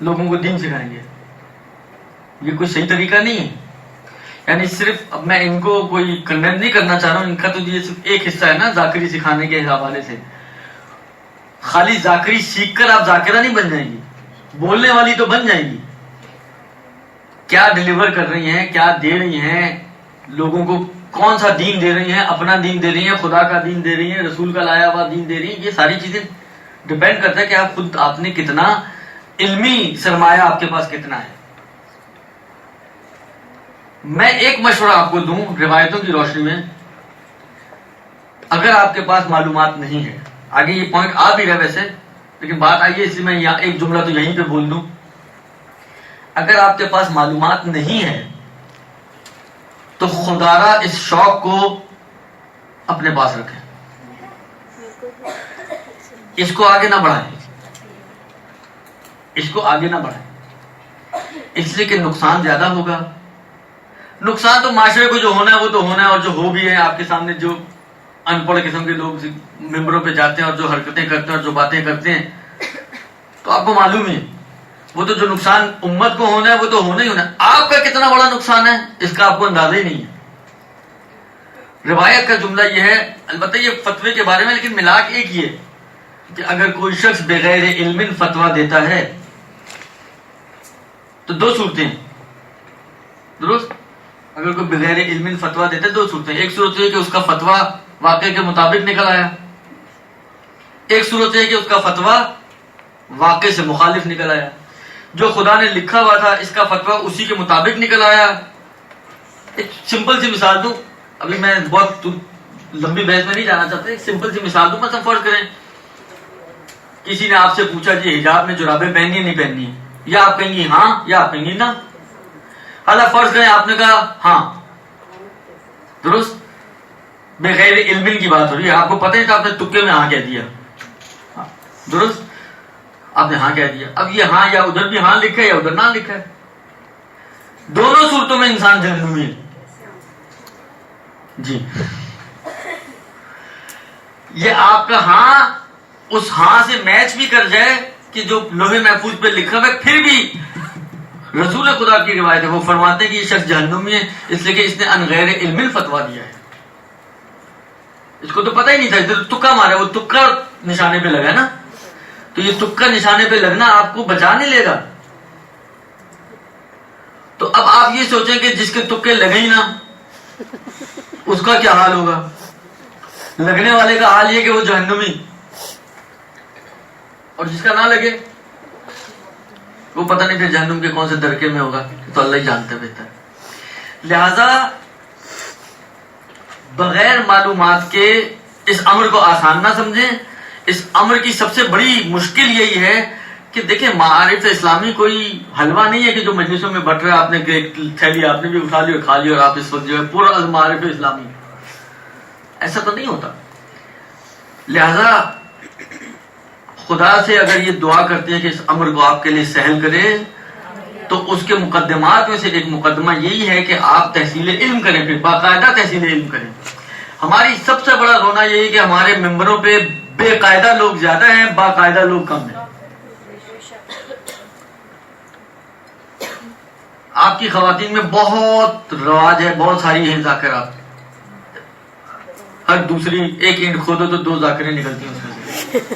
لوگوں کو دین سکھائیں گے. یہ کوئی صحیح طریقہ نہیں ہے. یعنی صرف اب میں ان کو کوئی کنڈیم نہیں کرنا چاہ رہا ہوں, ان کا تو یہ صرف ایک حصہ ہے نا ذاکری سکھانے کے حوالے سے. خالی ذاکری سیکھ کر آپ ذاکرہ نہیں بن جائیں گی, بولنے والی تو بن جائیں گی. کیا ڈیلیور کر رہی ہیں, کیا دے رہی ہیں لوگوں کو, کون سا دین دے رہی ہیں, اپنا دین دے رہی ہیں, خدا کا دین دے رہی ہیں, رسول کا لایا ہوا دین دے رہی ہیں. یہ ساری چیزیں ڈیپینڈ کرتا ہے کہ آپ خود آپ نے کتنا علمی سرمایہ آپ کے پاس کتنا ہے. میں ایک مشورہ آپ کو دوں روایتوں کی روشنی میں, اگر آپ کے پاس معلومات نہیں ہے, آگے یہ پوائنٹ آ بھی رہا ویسے, لیکن بات آئیے اس لیے میں یہاں ایک جملہ تو یہیں پہ بول دوں. اگر آپ کے پاس معلومات نہیں ہے تو خدارہ اس شوق کو اپنے پاس رکھیں, اس کو آگے نہ بڑھائیں, اس کو آگے نہ بڑھائیں, اس لیے کہ نقصان زیادہ ہوگا. نقصان تو معاشرے کو جو ہونا ہے وہ تو ہونا ہے, اور جو ہو بھی ہے آپ کے سامنے, جو ان پڑھ قسم کے لوگ ممبروں پہ جاتے ہیں اور جو حرکتیں کرتے ہیں اور جو باتیں کرتے ہیں, تو آپ کو معلوم ہے وہ تو جو نقصان امت کو ہونا ہے وہ تو ہونا ہی ہونا ہے. آپ کا کتنا بڑا نقصان ہے اس کا آپ کو اندازہ ہی نہیں ہے. روایت کا جملہ یہ ہے, البتہ یہ فتوے کے بارے میں, لیکن ملاک ایک یہ کہ اگر کوئی شخص بغیر علم فتویٰ دیتا ہے تو دو صورتیں, درست, اگر کوئی بغیر علم فتویٰ دیتا ہے دو صورتیں. ایک صورت یہ کہ اس کا فتویٰ واقعے کے مطابق نکل آیا, ایک صورت یہ کہ اس کا فتویٰ واقعے سے مخالف نکل آیا. جو خدا نے لکھا ہوا تھا اس کا فتویٰ اسی کے مطابق نکل آیا. ایک سمپل سی مثال دوں, ابھی میں بہت لمبی بحث میں نہیں جانا چاہتا, ایک سمپل سی مثال دوں. مثلا فرض کریں کسی نے آپ سے پوچھا جی حجاب میں جرابیں پہننی ہے نہیں پہننی ہے, یا آپ کہیں گی ہاں یا آپ کہیں گی نہ. حالانکہ فرض کریں آپ نے کہا ہاں, درست, بغیر علم کی بات ہو رہی ہے, آپ کو پتہ نہیں تھا, آپ نے تکے میں ہاں کہہ دیا, درست, آپ نے ہاں کہہ دیا. اب یہ ہاں یا ادھر بھی ہاں لکھا ہے یا ادھر نہ لکھا ہے, دونوں صورتوں میں انسان جہنمی ہے. جی, یہ آپ کا ہاں اس ہاں سے میچ بھی کر جائے کہ جو لوہے محفوظ پہ لکھا ہے, پھر بھی رسول خدا کی روایت ہے, وہ فرماتے ہیں کہ یہ شخص جہنمی ہے اس لیے کہ اس نے ان غیر علم فتویٰ دیا ہے. اس کو تو پتہ ہی نہیں تھا, ادھر تکا مارا, وہ تکا نشانے پہ لگا نا, تو یہ تکا نشانے پہ لگنا آپ کو بچا نہیں لے گا. تو اب آپ یہ سوچیں کہ جس کے تکے لگے ہی نا اس کا کیا حال ہوگا. لگنے والے کا حال یہ کہ وہ جہنمی, اور جس کا نہ لگے وہ پتہ نہیں پھر جہنم کے کون سے درکے میں ہوگا, تو اللہ ہی جانتا ہے بہتر. لہذا بغیر معلومات کے اس امر کو آسان نہ سمجھیں. اس امر کی سب سے بڑی مشکل یہی ہے کہ دیکھیں معارف اسلامی کوئی حلوہ نہیں ہے کہ جو مجلسوں میں بٹ رہا ہے, آپ نے تھیلی آپ نے بھی اٹھا لی اور کھا لی اور آپ اس وقت جو ہے پورا معارف اسلامی, ایسا تو نہیں ہوتا. لہذا خدا سے اگر یہ دعا کرتے ہیں کہ اس امر کو آپ کے لیے سہل کرے, تو اس کے مقدمات میں سے ایک مقدمہ یہی ہے کہ آپ تحصیل علم کریں, پھر باقاعدہ تحصیل علم کریں. ہماری سب سے بڑا رونا یہی کہ ہمارے ممبروں پہ بے قاعدہ لوگ زیادہ ہیں, باقاعدہ لوگ کم ہیں. آپ کی خواتین میں بہت رواج ہے, بہت ساری ہیں ذاکرات, ہر دوسری ایک اینٹ کھودو تو دو ذاکریں نکلتی ہیں اس میں سے.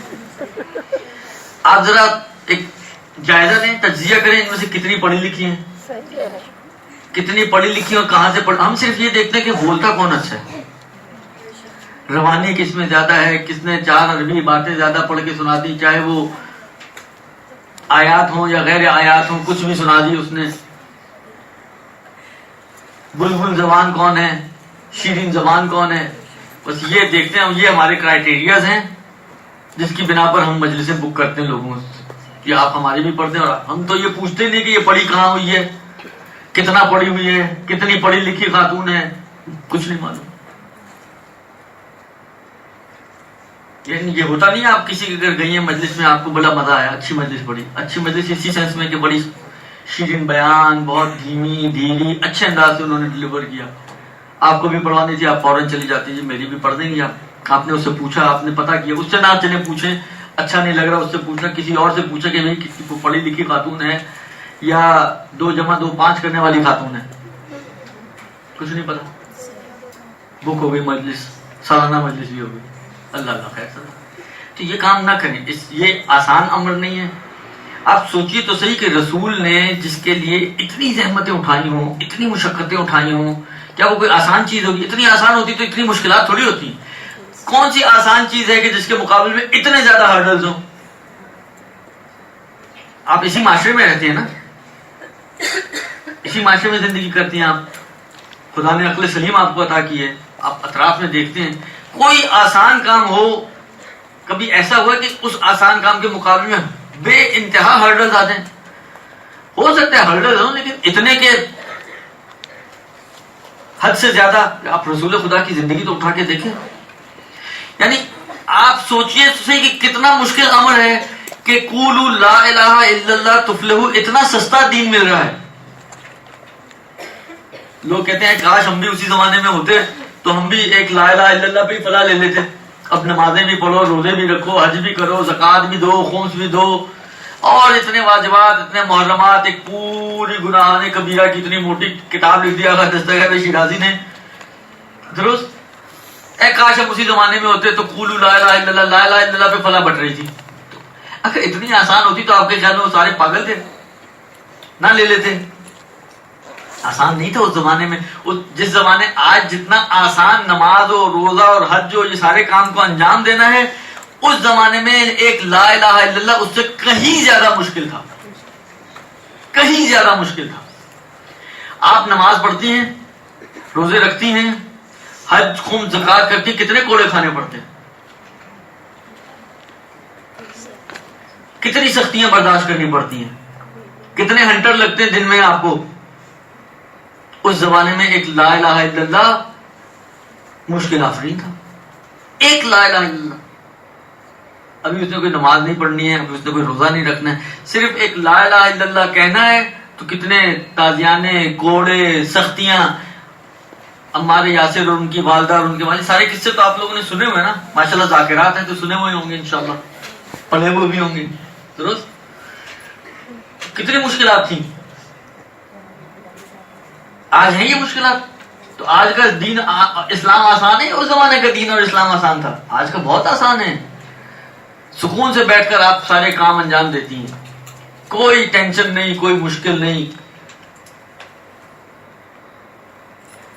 آپ ذرا ایک جائزہ لیں, تجزیہ کریں ان میں سے کتنی پڑھی لکھی ہیں, کتنی پڑھی لکھی اور کہاں سے پڑھ. ہم صرف یہ دیکھتے ہیں کہ بولتا کون اچھا ہے, روانی کس میں زیادہ ہے, کس نے 4 عربی باتیں زیادہ پڑھ کے سنا دی, چاہے وہ آیات ہوں یا غیر آیات ہوں, کچھ بھی سنا دی اس نے. بلبل زبان کون ہے, شیرین زبان کون ہے, بس یہ دیکھتے ہیں. یہ ہمارے کرائٹیریاز ہیں جس کی بنا پر ہم مجلسیں بک کرتے ہیں لوگوں سے. کہ آپ ہماری بھی پڑھتے ہیں، اور ہم تو یہ پوچھتے نہیں کہ یہ پڑھی کہاں ہوئی ہے، کتنا پڑھی ہوئی ہے، کتنی پڑھی لکھی خاتون ہے، کچھ نہیں معلوم. یعنی یہ ہوتا نہیں ہے آپ کسی کے گھر گئی ہیں مجلس میں، آپ کو بڑا مزہ آیا، اچھی مجلس پڑھی. اچھی مجلس اسی سینس میں کہ بڑی شیرین بیان، بہت دھیمی دھیری اچھے انداز سے انہوں نے ڈلیور کیا. آپ کو بھی پڑھوانی تھی، آپ فوراً چلی جاتی جی میری بھی پڑھ دیں گی. آپ نے اس سے پوچھا، آپ نے پتا کیا، اس سے نہ چلے پوچھیں اچھا نہیں لگ رہا، اس سے پوچھنا، کسی اور سے پوچھا کہ بھائی کسی کو پڑھی لکھی خاتون ہے یا 2 × 2 5 کرنے والی خاتون ہے، کچھ نہیں پتا. بک ہو گئی مجلس، سالانہ مجلس بھی ہو گئی، اللہ اللہ خیر سر. تو یہ کام نہ کریں، یہ آسان امر نہیں ہے. آپ سوچیے تو صحیح کہ رسول نے جس کے لیے اتنی زحمتیں اٹھانی ہوں، اتنی مشقتیں اٹھانی ہوں، کیا وہ کوئی آسان چیز ہوگی؟ اتنی آسان ہوتی تو اتنی مشکلات تھوڑی ہوتی. کون سی آسان چیز ہے کہ جس کے مقابلے میں اتنے زیادہ ہرڈلز ہوں؟ آپ اسی معاشرے میں رہتے ہیں نا، اسی معاشرے میں زندگی کرتی ہیں آپ، خدا نے عقل سلیم آپ کو عطا کی ہے، آپ اطراف میں دیکھتے ہیں کوئی آسان کام ہو، کبھی ایسا ہوا کہ اس آسان کام کے مقابلے میں بے انتہا ہرڈلز آتے ہیں؟ ہو سکتا ہے ہرڈلز ہوں لیکن اتنے کہ حد سے زیادہ. آپ رسول خدا کی زندگی تو اٹھا کے دیکھیں، یعنی آپ سوچئے کہ کتنا مشکل امر ہے کہ قولوا لا الہ الا اللہ تفلحوا، اتنا سستا دین مل رہا ہے. لوگ کہتے ہیں کاش ہم بھی اسی زمانے میں ہوتے تو ہم بھی ایک لا الہ الا اللہ پہ ہی فلاح لے لیتے. اب نمازیں بھی پڑھو، روزے بھی رکھو، حج بھی کرو، زکوٰۃ بھی دو، خمس بھی دو، اور اتنے واجبات، اتنے محرمات، ایک پوری گناہان کبیرہ کی اتنی موٹی کتاب لکھ دیا دستگیر شیرازی نے. درست؟ اے کاش ہم اسی زمانے میں ہوتے تو قولوا لا الہ الا اللہ، لا الہ الا اللہ پہ فلاح بٹ رہی تھی. اگر اتنی آسان ہوتی تو آپ کے خیال میں وہ سارے پاگل تھے، نہ لے لیتے. آسان نہیں تھا اس زمانے میں. جس زمانے آج جتنا آسان نماز و روزہ اور حج و یہ سارے کام کو انجام دینا ہے، اس زمانے میں ایک لا الہ الا اللہ اس سے کہیں زیادہ مشکل تھا، کہیں زیادہ مشکل تھا. آپ نماز پڑھتی ہیں، روزے رکھتی ہیں، حج خمس زکوٰۃ کرتی ہیں، کتنے کوڑے کھانے پڑتے ہیں، کتنی سختیاں برداشت کرنی پڑتی ہیں، کتنے ہنٹر لگتے ہیں دن میں آپ کو. اس زمانے میں ایک لا الہ الا اللہ مشکل آفرین تھا، ایک لا الہ الا اللہ. ابھی اس نے کوئی نماز نہیں پڑھنی ہے، ابھی اس نے کوئی روزہ نہیں رکھنا ہے، صرف ایک لا الہ الا اللہ کہنا ہے تو کتنے تازیانے، کوڑے، سختیاں. عمار یاسر اور ان کی والدہ اور ان کے والد، سارے قصے تو آپ لوگوں نے سنے ہوئے نا، ماشاءاللہ ذاکرات ہیں تو سنے ہوئے ہوں گے، انشاءاللہ پڑھے ہوئے بھی ہوں گے. درست؟ کتنی مشکلات تھیں. آج ہیں یہ مشکلات؟ تو آج کا دین اسلام آسان ہے، اس زمانے کا دین اور اسلام آسان تھا؟ آج کا بہت آسان ہے. سکون سے بیٹھ کر آپ سارے کام انجام دیتی ہیں، کوئی ٹینشن نہیں، کوئی مشکل نہیں،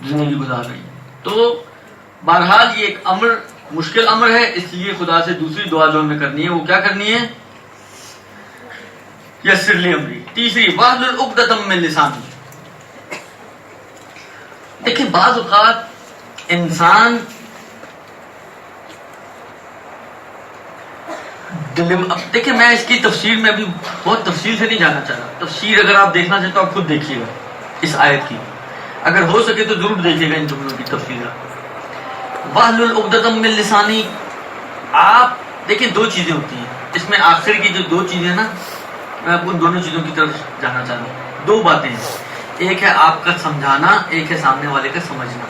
زندگی گزار رہی ہے. تو بہرحال یہ ایک امر مشکل امر ہے، اس لیے خدا سے دوسری دعا جو ہمیں کرنی ہے وہ کیا کرنی ہے؟ یسر لی امری. تیسری واحلل عقدۃ من لسانی. دیکھیں بعض اوقات انسان دیکھیں، میں اس کی تفسیر میں ابھی بہت تفصیل سے نہیں جانا چاہ رہا. تفسیر اگر آپ دیکھنا چاہتے تو آپ خود دیکھیے گا اس آیت کی، اگر ہو سکے تو ضرور دیکھیے گا ان جملوں کی تفسیر. واحلل عقدۃ من لسانی، آپ دیکھیں دو چیزیں ہوتی ہیں اس میں. آخر کی جو 2 چیزیں نا، میں آپ ان دونوں چیزوں کی طرف جانا چاہ رہا ہوں. 2 باتیں ہیں، ایک ہے آپ کا سمجھانا، ایک ہے سامنے والے کا سمجھنا.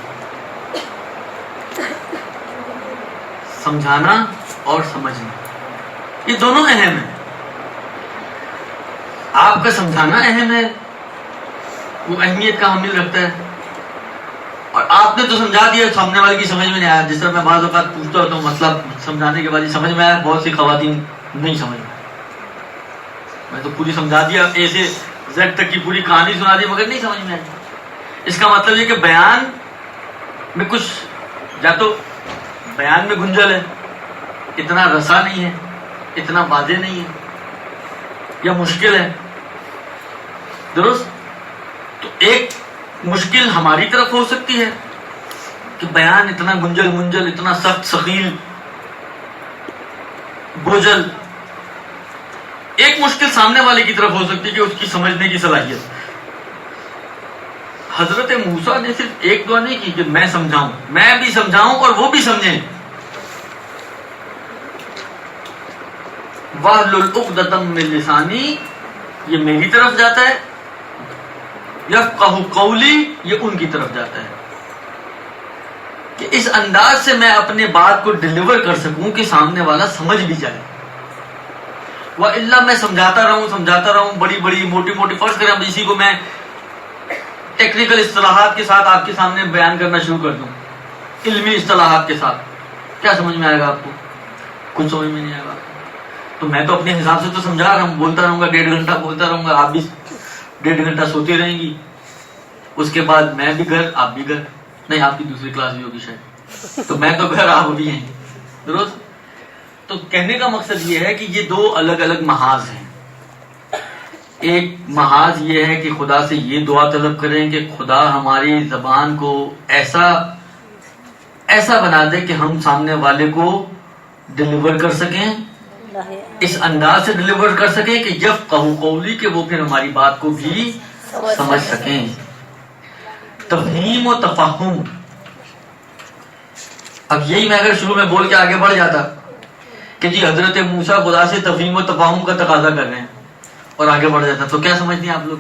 سمجھانا اور سمجھنا یہ دونوں اہم ہیں. آپ کا سمجھانا اہم ہے، وہ اہمیت کا حامل رکھتا ہے. اور آپ نے تو سمجھا دیا، سامنے والے کی سمجھ میں نہیں آیا. جس طرح میں بعض اوقات پوچھتا ہوتا ہوں مسئلہ سمجھانے کے بعد یہ سمجھ میں آیا، بہت سی خواتین نہیں سمجھ میں. میں تو پوری سمجھا دیا، اے سے زیڈ تک کی پوری کہانی سنا دی، مگر نہیں سمجھ میں آئی. اس کا مطلب یہ کہ بیان میں کچھ یا تو بیان میں گنجل ہے، اتنا رسا نہیں ہے، اتنا واضح نہیں ہے، یا مشکل ہے. درست؟ تو ایک مشکل ہماری طرف ہو سکتی ہے کہ بیان اتنا گنجل منجل، اتنا سخت ثقیل بوجھل. ایک مشکل سامنے والے کی طرف ہو سکتی ہے کہ اس کی سمجھنے کی صلاحیت. حضرت موسیٰ نے صرف ایک دعا نہیں کی کہ میں سمجھاؤں، میں بھی سمجھاؤں اور وہ بھی سمجھیں. وَاحْلُلْ عُقْدَةً مِّن لِّسَانِي، یہ میری طرف جاتا ہے. يَفْقَهُ قَوْلِي، یہ ان کی طرف جاتا ہے کہ اس انداز سے میں اپنے بات کو ڈیلیور کر سکوں کہ سامنے والا سمجھ بھی جائے. وَإِلَّا میں سمجھاتا رہوں بڑی بڑی موٹی موٹی، فرض کریں اب اسی کو میں ٹیکنیکل اصطلاحات کے ساتھ آپ کے سامنے بیان کرنا شروع کر دوں، علمی اصطلاحات کے ساتھ، کیا سمجھ میں آئے گا آپ کو؟ کچھ سمجھ میں نہیں آئے گا. تو میں تو اپنے حساب سے تو سمجھا رہا ہوں، بولتا رہوں گا 1.5 گھنٹہ بولتا رہوں گا، آپ بھی 1.5 گھنٹہ سوتی رہیں گی. اس کے بعد میں بھی گھر، آپ بھی گھر، نہیں آپ کی دوسری کلاس بھی ہوگی شاید، تو میں تو گھر، آپ بھی ہیں، درست. تو کہنے کا مقصد یہ ہے کہ یہ دو الگ الگ محاذ ہیں. ایک محاذ یہ ہے کہ خدا سے یہ دعا طلب کریں کہ خدا ہماری زبان کو ایسا بنا دے کہ ہم سامنے والے کو ڈیلیور کر سکیں، اس انداز سے ڈیلیور کر سکیں کہ یفقہوا قولی، کہ وہ پھر ہماری بات کو بھی سمجھ سکیں. تفہیم و تفہم، اب یہی میں اگر شروع میں بول کے آگے بڑھ جاتا کہ جی حضرت موسیٰ خدا سے تفہیم و تفہم کا تقاضا کر رہے ہیں اور آگے بڑھ جاتا، تو کیا سمجھتے ہیں آپ لوگ؟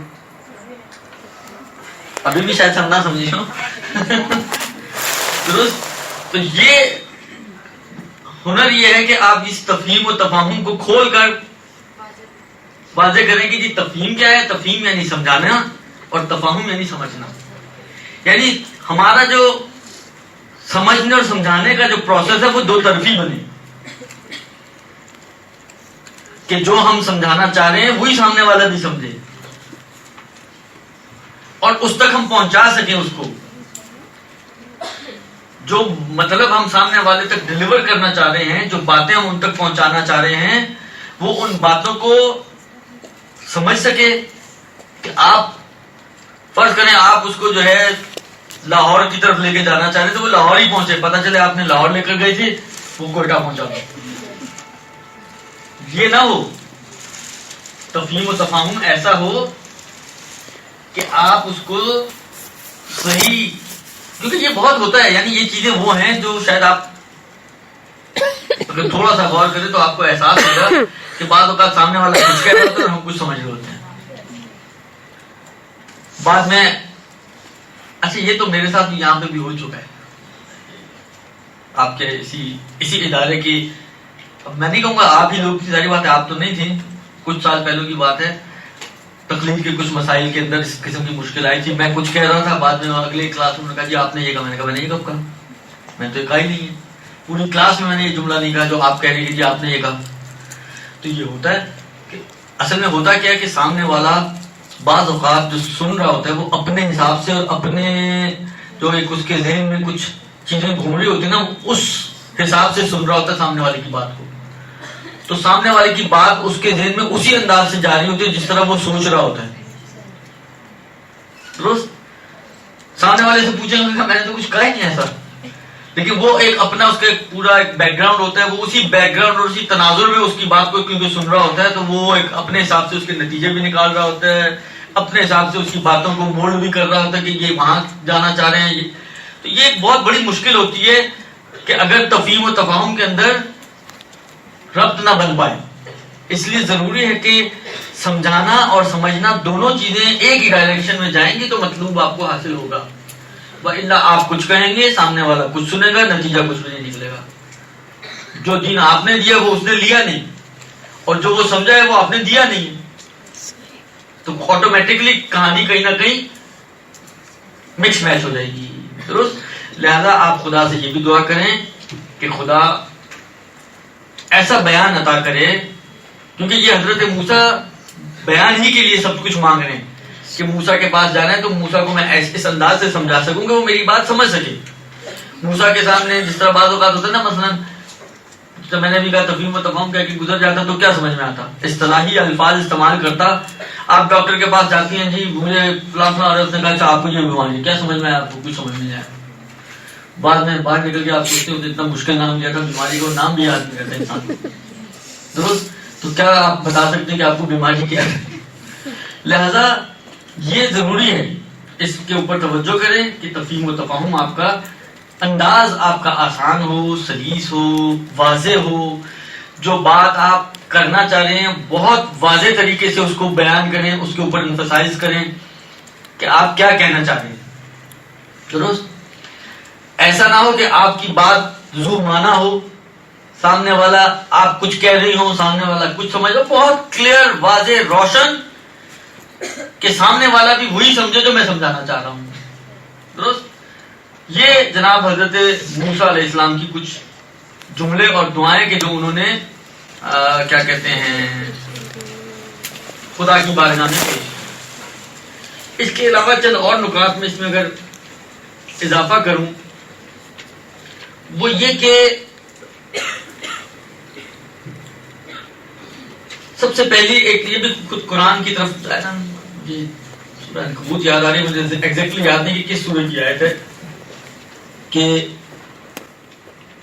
ابھی بھی شاید سمجھنا سمجھی ہو. درست. تو یہ ہنر یہ ہے کہ آپ اس تفہیم و تفہم کو کھول کر واضح کریں کہ جی تفہیم کیا ہے. تفہیم یعنی سمجھانا اور تفہم یعنی سمجھنا. یعنی ہمارا جو سمجھنے اور سمجھانے کا جو پروسیس ہے وہ دو طرفی بنے، کہ جو ہم سمجھانا چاہ رہے ہیں وہی سامنے والا بھی سمجھے اور اس تک ہم پہنچا سکیں اس کو. جو مطلب ہم سامنے والے تک ڈیلیور کرنا چاہ رہے ہیں، جو باتیں ہم ان تک پہنچانا چاہ رہے ہیں، وہ ان باتوں کو سمجھ سکے. کہ آپ فرض کریں آپ اس کو جو ہے لاہور کی طرف لے کے جانا چاہ رہے ہیں تو وہ لاہور ہی پہنچے، پتہ چلے آپ نے لاہور لے کر گئے تھے وہ کوئٹہ پہنچا. یہ نہ ہو. تفہیم و تفاہم ایسا ہو کہ آپ اس کو صحیح، کیونکہ یہ بہت ہوتا ہے، یعنی یہ چیزیں وہ ہیں جو شاید آپ اگر تھوڑا سا غور کریں تو آپ کو احساس ہوگا کہ بعض اوقات سامنے والا کچھ کہہ رہا ہوتا ہے اور ہم کچھ سمجھ رہے ہوتے ہیں. بعد میں اچھا یہ تو میرے ساتھ یہاں پہ بھی ہو چکا ہے، آپ کے اسی ادارے کی، میں نہیں کہوں گا آپ ہی لوگ کی، ساری بات ہے آپ تو نہیں تھیں، کچھ سال پہلوں کی بات ہے. تقلید کے کچھ مسائل کے اندر اس قسم کی مشکل آئی تھی. میں کچھ کہہ رہا تھا، بعد میں اگلے کلاس میں کہا جی آپ نے یہ کہا. میں نے کہا میں نے یہ کب کہا، میں تو یہ کہا ہی نہیں ہے. پوری کلاس میں نے یہ جملہ نہیں کہا جو آپ کہہ رہے ہیں جی آپ نے یہ کہا. تو یہ ہوتا ہے کہ اصل میں ہوتا کیا ہے کہ سامنے والا بعض اوقات جو سن رہا ہوتا ہے وہ اپنے حساب سے اور اپنے جو ایک اس کے ذہن میں کچھ چیزیں گھوم رہی ہوتی ہیں نا، اس حساب سے سن رہا ہوتا ہے سامنے والے کی بات کو. تو سامنے والے کی بات اس کے ذہن میں اسی انداز سے جاری ہوتی ہے جس طرح وہ سوچ رہا ہوتا ہے. درست. سامنے والے سے پوچھیں گے میں نے تو کچھ کہا ہی نہیں ایسا، لیکن وہ ایک اپنا اس کا پورا ایک بیک گراؤنڈ ہوتا ہے، وہ اسی بیک گراؤنڈ اور اسی تناظر میں اس کی بات کو کیونکہ سن رہا ہوتا ہے تو وہ ایک اپنے حساب سے اس کے نتیجے بھی نکال رہا ہوتا ہے، اپنے حساب سے اس کی باتوں کو مولڈ بھی کر رہا ہوتا ہے کہ یہ وہاں جانا چاہ رہے ہیں. تو یہ ایک بہت بڑی مشکل ہوتی ہے کہ اگر تفہیم و تفاہم کے اندر ربط نہ بن پائے. اس لیے ضروری ہے کہ سمجھانا اور سمجھنا دونوں چیزیں ایک ہی ڈائریکشن میں جائیں گی تو مطلوب آپ کو حاصل ہوگا. وَإِلَّا آپ کچھ کہیں گے، سامنے والا کچھ سنے گا، نتیجہ کچھ بھی نہیں نکلے گا. جو دین آپ نے دیا وہ اس نے لیا نہیں، اور جو وہ سمجھا ہے وہ آپ نے دیا نہیں، تو آٹومیٹکلی کہانی کہیں نہ کہیں مکس میچ ہو جائے گی. درست. لہذا آپ خدا سے یہ بھی دعا کریں کہ خدا ایسا بیان عطا کرے، کیونکہ یہ حضرت موسیٰ بیان ہی کے لیے سب کچھ مانگ رہے ہیں کہ موسیٰ کے پاس جانا ہے تو موسیٰ کو میں اس انداز سے سمجھا سکوں کہ وہ میری بات سمجھ سکے. موسیٰ کے سامنے جس طرح بعض اوقات ہوتا ہے نا، مثلا جب میں نے بھی کہا تفہیم و تفہم کہہ کے گزر جاتا تو کیا سمجھ میں آتا، اصطلاحی الفاظ استعمال کرتا. آپ ڈاکٹر کے پاس جاتی ہیں، جی مجھے فلاں اور اس نے کہا اچھا آپ کو یہ بیماری ہے، کیا سمجھ میں آیا آپ کو؟ کچھ سمجھ نہیں آیا. بعد میں باہر نکل کے آپ سوچتے ہوتے اتنا مشکل نام لیا تھا بیماری کو، نام بھی یاد نہیں رہتا انسان. درست. تو کیا آپ بتا سکتے ہیں کہ آپ کو بیماری کیا ہے؟ لہذا یہ ضروری ہے اس کے اوپر توجہ کریں کہ تفہیم و تفاہم آپ کا انداز آپ کا آسان ہو، سلیس ہو، واضح ہو، جو بات آپ کرنا چاہ رہے ہیں بہت واضح طریقے سے اس کو بیان کریں، اس کے اوپر ایمفسائز کریں کہ آپ کیا کہنا چاہ رہے ہیں. درست؟ ایسا نہ ہو کہ آپ کی بات ذو معنی ہو، سامنے والا آپ کچھ کہہ رہی ہوں، سامنے والا کچھ سمجھ لو، بہت کلیئر، واضح، روشن، کہ سامنے والا بھی وہی سمجھے جو میں سمجھانا چاہ رہا ہوں. درست؟ یہ جناب حضرت موسیٰ علیہ السلام کی کچھ جملے اور دعائیں کہ جو انہوں نے کیا کہتے ہیں خدا کی بارگاہ میں پیش. اس کے علاوہ چند اور نکات میں اس میں اگر اضافہ کروں وہ یہ کہ سب سے پہلی ایک یہ بھی خود قرآن کی طرف ہے نا، یہ سورہ عنکبوت یاد آ رہی ہے مجھے، ایگزیکٹلی یاد نہیں کہ کس سورہ کی آیت ہے، کہ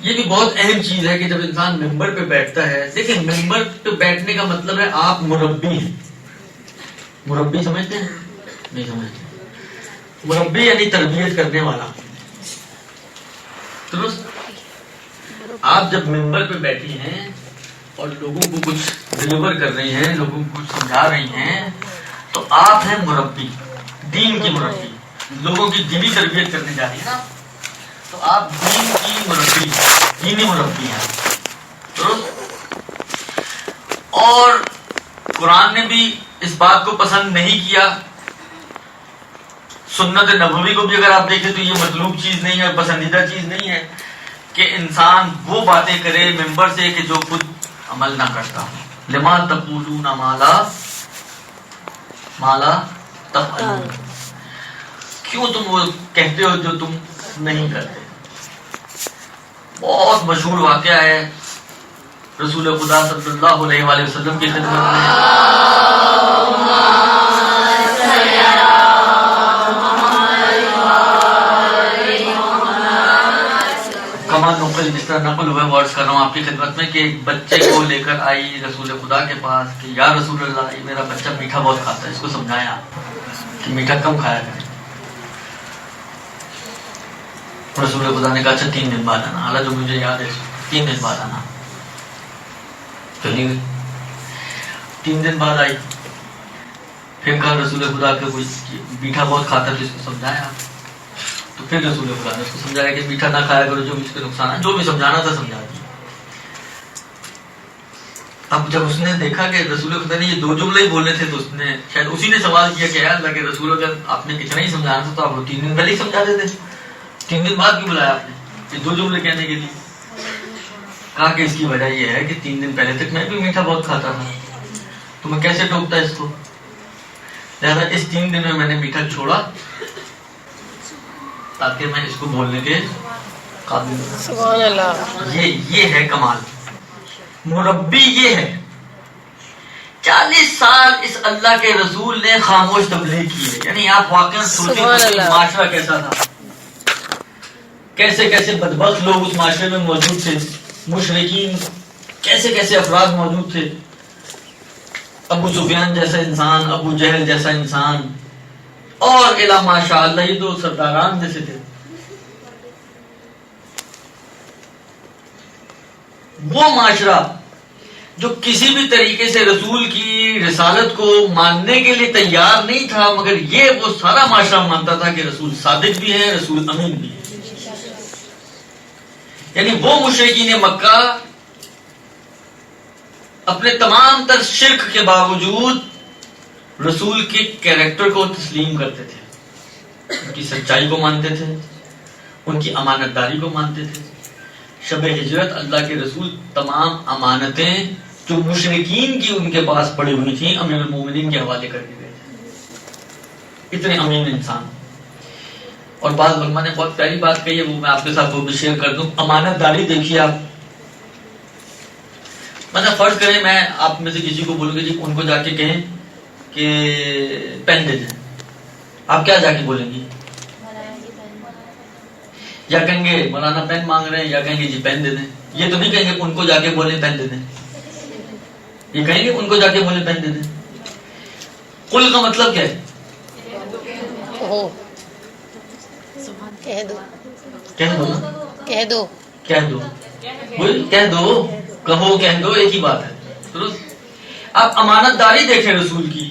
یہ بھی بہت اہم چیز ہے کہ جب انسان ممبر پہ بیٹھتا ہے، دیکھیں ممبر پہ بیٹھنے کا مطلب ہے آپ مربی ہیں. مربی سمجھتے ہیں؟ نہیں سمجھتے. مربی یعنی تربیت کرنے والا. درست؟ آپ جب ممبر پہ بیٹھی ہیں اور لوگوں کو کچھ ڈلیور کر رہی ہیں، لوگوں کو کچھ سمجھا رہی ہیں، تو آپ ہیں مربی، دین کی مربی، لوگوں کی دینی تربیت کرنے جا رہی ہیں نا، تو آپ دین کی مربی، دینی مربی ہیں. اور قرآن نے بھی اس بات کو پسند نہیں کیا. سنت نبوی کو بھی اگر آپ دیکھیں تو یہ مطلوب چیز نہیں ہے، پسندیدہ چیز نہیں ہے کہ انسان وہ باتیں کرے ممبر سے کہ جو خود عمل نہ کرتا. لما تقولون ما لا تفعلون، کیوں تم وہ کہتے ہو جو تم نہیں کرتے. بہت مشہور واقعہ ہے رسول خدا صلی اللہ علیہ وآلہ وسلم کی خدمت میں. کما نقل، جس طرح نقل ہوئے ورڈز کر رہا ہوں آپ کی خدمت میں، کہ ایک بچے کو لے کر آئی رسول خدا کے پاس کہ یا رسول اللہ، یہ میرا بچہ میٹھا بہت کھاتا ہے، اس کو سمجھائیں آپ کہ میٹھا کم کھایا کرے. رسول خدا نے کہا اچھا 3 دن بعد آنا. حالانکہ جو مجھے یاد ہے 3 دن بعد آنا. چلی گئی. 3 دن بعد آئی، پھر کہا رسول خدا کہ کوئی میٹھا بہت کھاتا ہے تو اس کو سمجھایا. تو پھر رسول خدا نے اس کو سمجھایا کہ میٹھا نہ کھایا کرو، جو بھی اس کے نقصان ہے، جو بھی سمجھانا تھا سمجھا دیا. اب جب اس نے دیکھا کہ رسول خدا نے یہ 2 جملے ہی بولنے تھے تو اس نے شاید اسی نے سوال کیا کہ یا اللہ کے رسول، اگر آپ نے اتنا ہی سمجھانا تھا تو آپ 3 دن پہلے ہی سمجھا دیتے، 3 دن بعد کیوں بلایا آپ نے یہ 2 جملے کہنے کے لیے. کہا کہ اس کی وجہ یہ ہے کہ 3 دن پہلے تک میں بھی میٹھا بہت کھاتا تھا، تو میں کیسے ٹوکتا اس کو، لہٰذا اس 3 دن میں میں نے میٹھا چھوڑا تاکہ میں اس کو بولنے کے قابل ہوں. سبحان اللہ. یہ ہے کمال. مربی یہ ہے. 40 سال اس اللہ کے رسول نے خاموش تبلیغ کی ہے. یعنی آپ واقعا سوچیں معاشرہ کیسا تھا، کیسے کیسے بدبخت لوگ اس معاشرے میں موجود تھے، مشرکین کیسے کیسے افراد موجود تھے. ابو سفیان جیسا انسان، ابو جہل جیسا انسان، اور الا ماشاء اللہ یہ 2 سرداران جیسے تھے. وہ معاشرہ جو کسی بھی طریقے سے رسول کی رسالت کو ماننے کے لیے تیار نہیں تھا، مگر یہ وہ سارا معاشرہ مانتا تھا کہ رسول صادق بھی ہے، رسول امین بھی ہے. یعنی وہ مشرکین مکہ اپنے تمام تر شرک کے باوجود رسول کے کیریکٹر کو تسلیم کرتے تھے، ان کی سچائی کو مانتے تھے، ان کی امانت داری کو مانتے تھے. شب ہجرت اللہ کے رسول تمام امانتیں جو مشرکین کی ان کے پاس پڑی ہوئی تھیں امیر المومنین کے حوالے کر کے گئے تھے. اتنے امین انسان. اور بعض علماء نے بہت پیاری بات کہی ہے، وہ میں آپ کے ساتھ وہ بھی شیئر کر دوں. امانت داری دیکھیے آپ، مطلب فرض کریں میں آپ میں سے کسی کو بولوں گے جی ان کو جا کے کہیں کہ پین دے دیں، آپ کیا جا کے بولیں گی؟ یا کہیں گے مولانا پین مانگ رہے ہیں، یا کہیں گے جی پین دے دیں. یہ تو نہیں کہیں گے ان کو جا کے بولیں پین دے دیں. یہ کہیں گے ان کو جا کے مجھے پین دے دیں؟ قل کا مطلب کیا ہے؟ ہو کہہ دو کہہ دو نا، کہہ دو کہہ دو، قل کہہ دو، کہو کہہ دو، ایک ہی بات ہے، درست؟ آپ امانت داری دیکھیں رسول کی،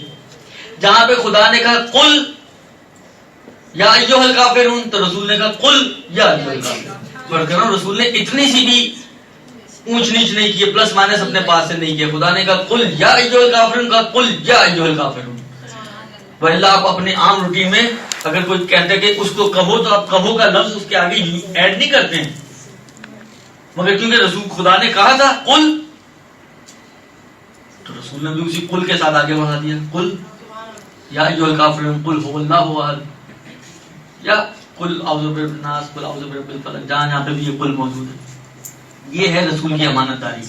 جہاں پہ خدا نے کہا قل یا ایھا الکافرون تو رسول نے کہا قل یا ایھا الکافرون. فرق ہے نا، رسول نے اتنی سی بھی اونچ نیچ نہیں کی، پلس مائنس اپنے پاس سے نہیں کیا. خدا نے کہا قل یا ایھا الکافرون، کہا قل یا ایھا الکافرون. وَإِلَّا آپ اپنے عام روٹین میں اگر کوئی کہتے کہ اس کو کہو تو آپ کہو کا لفظ اس کے آگے ایڈ نہیں کرتے ہیں، مگر کیونکہ رسول خدا نے کہا تھا قل تو رسول نے بھی اسی قل کے ساتھ آگے بڑھا دیا. قل یا ایھا الکافرون قل هو اللہ احد، یا قل اعوذ برب الناس، قل اعوذ برب الفلق، جہاں پہ بھی یہ قل موجود ہے. یہ ہے رسول کی امانت داری.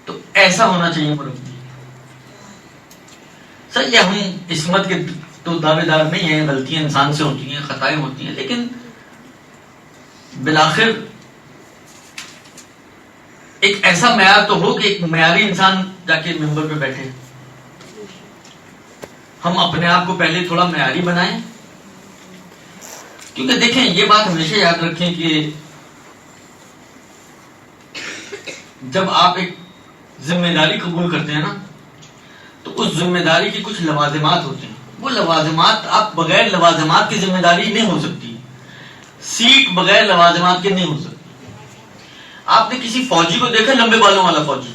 تو ایسا ہونا چاہیے مربی. سر یہ ہم عصمت کے تو دعوے دار نہیں ہیں، غلطیاں انسان سے ہوتی ہیں، خطائیں ہوتی ہیں، لیکن بالآخر ایک ایسا معیار تو ہو کہ ایک معیاری انسان جا کے ممبر پہ بیٹھے. ہم اپنے آپ کو پہلے تھوڑا معیاری بنائیں، کیونکہ دیکھیں یہ بات ہمیشہ یاد رکھیں کہ جب آپ ایک ذمہ داری قبول کرتے ہیں نا تو اس ذمہ داری کی کچھ لوازمات ہوتے ہیں. وہ لوازمات، آپ بغیر لوازمات کی ذمہ داری نہیں ہو سکتی. سیٹ بغیر لوازمات کے نہیں ہو سکتی. آپ نے کسی فوجی کو دیکھا، لمبے بالوں والا فوجی،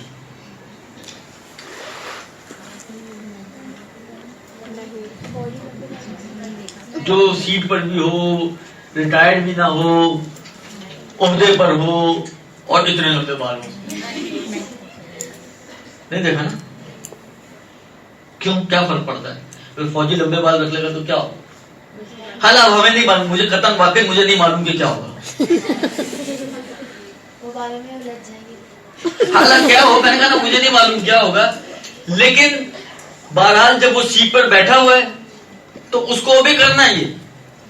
جو سیٹ پر بھی ہو، ریٹائرڈ بھی نہ ہو، عہدے پر ہو اور اتنے لمبے بال ہو؟ نہیں دیکھا نا. کیوں؟ کیا فرق پڑتا ہے؟ اگر فوجی لمبے بال رکھ لے گا تو کیا ہوگا؟ حالانکہ ہمیں نہیں معلوم، مجھے قطعاً واقعی مجھے نہیں معلوم کہ کیا ہوگا. حالانکہ کیا ہوگا، میں نے کہا نا مجھے نہیں معلوم کیا ہوگا، لیکن بہرحال جب وہ سیٹ پر بیٹھا ہوا ہے تو اس کو بھی کرنا ہے. یہ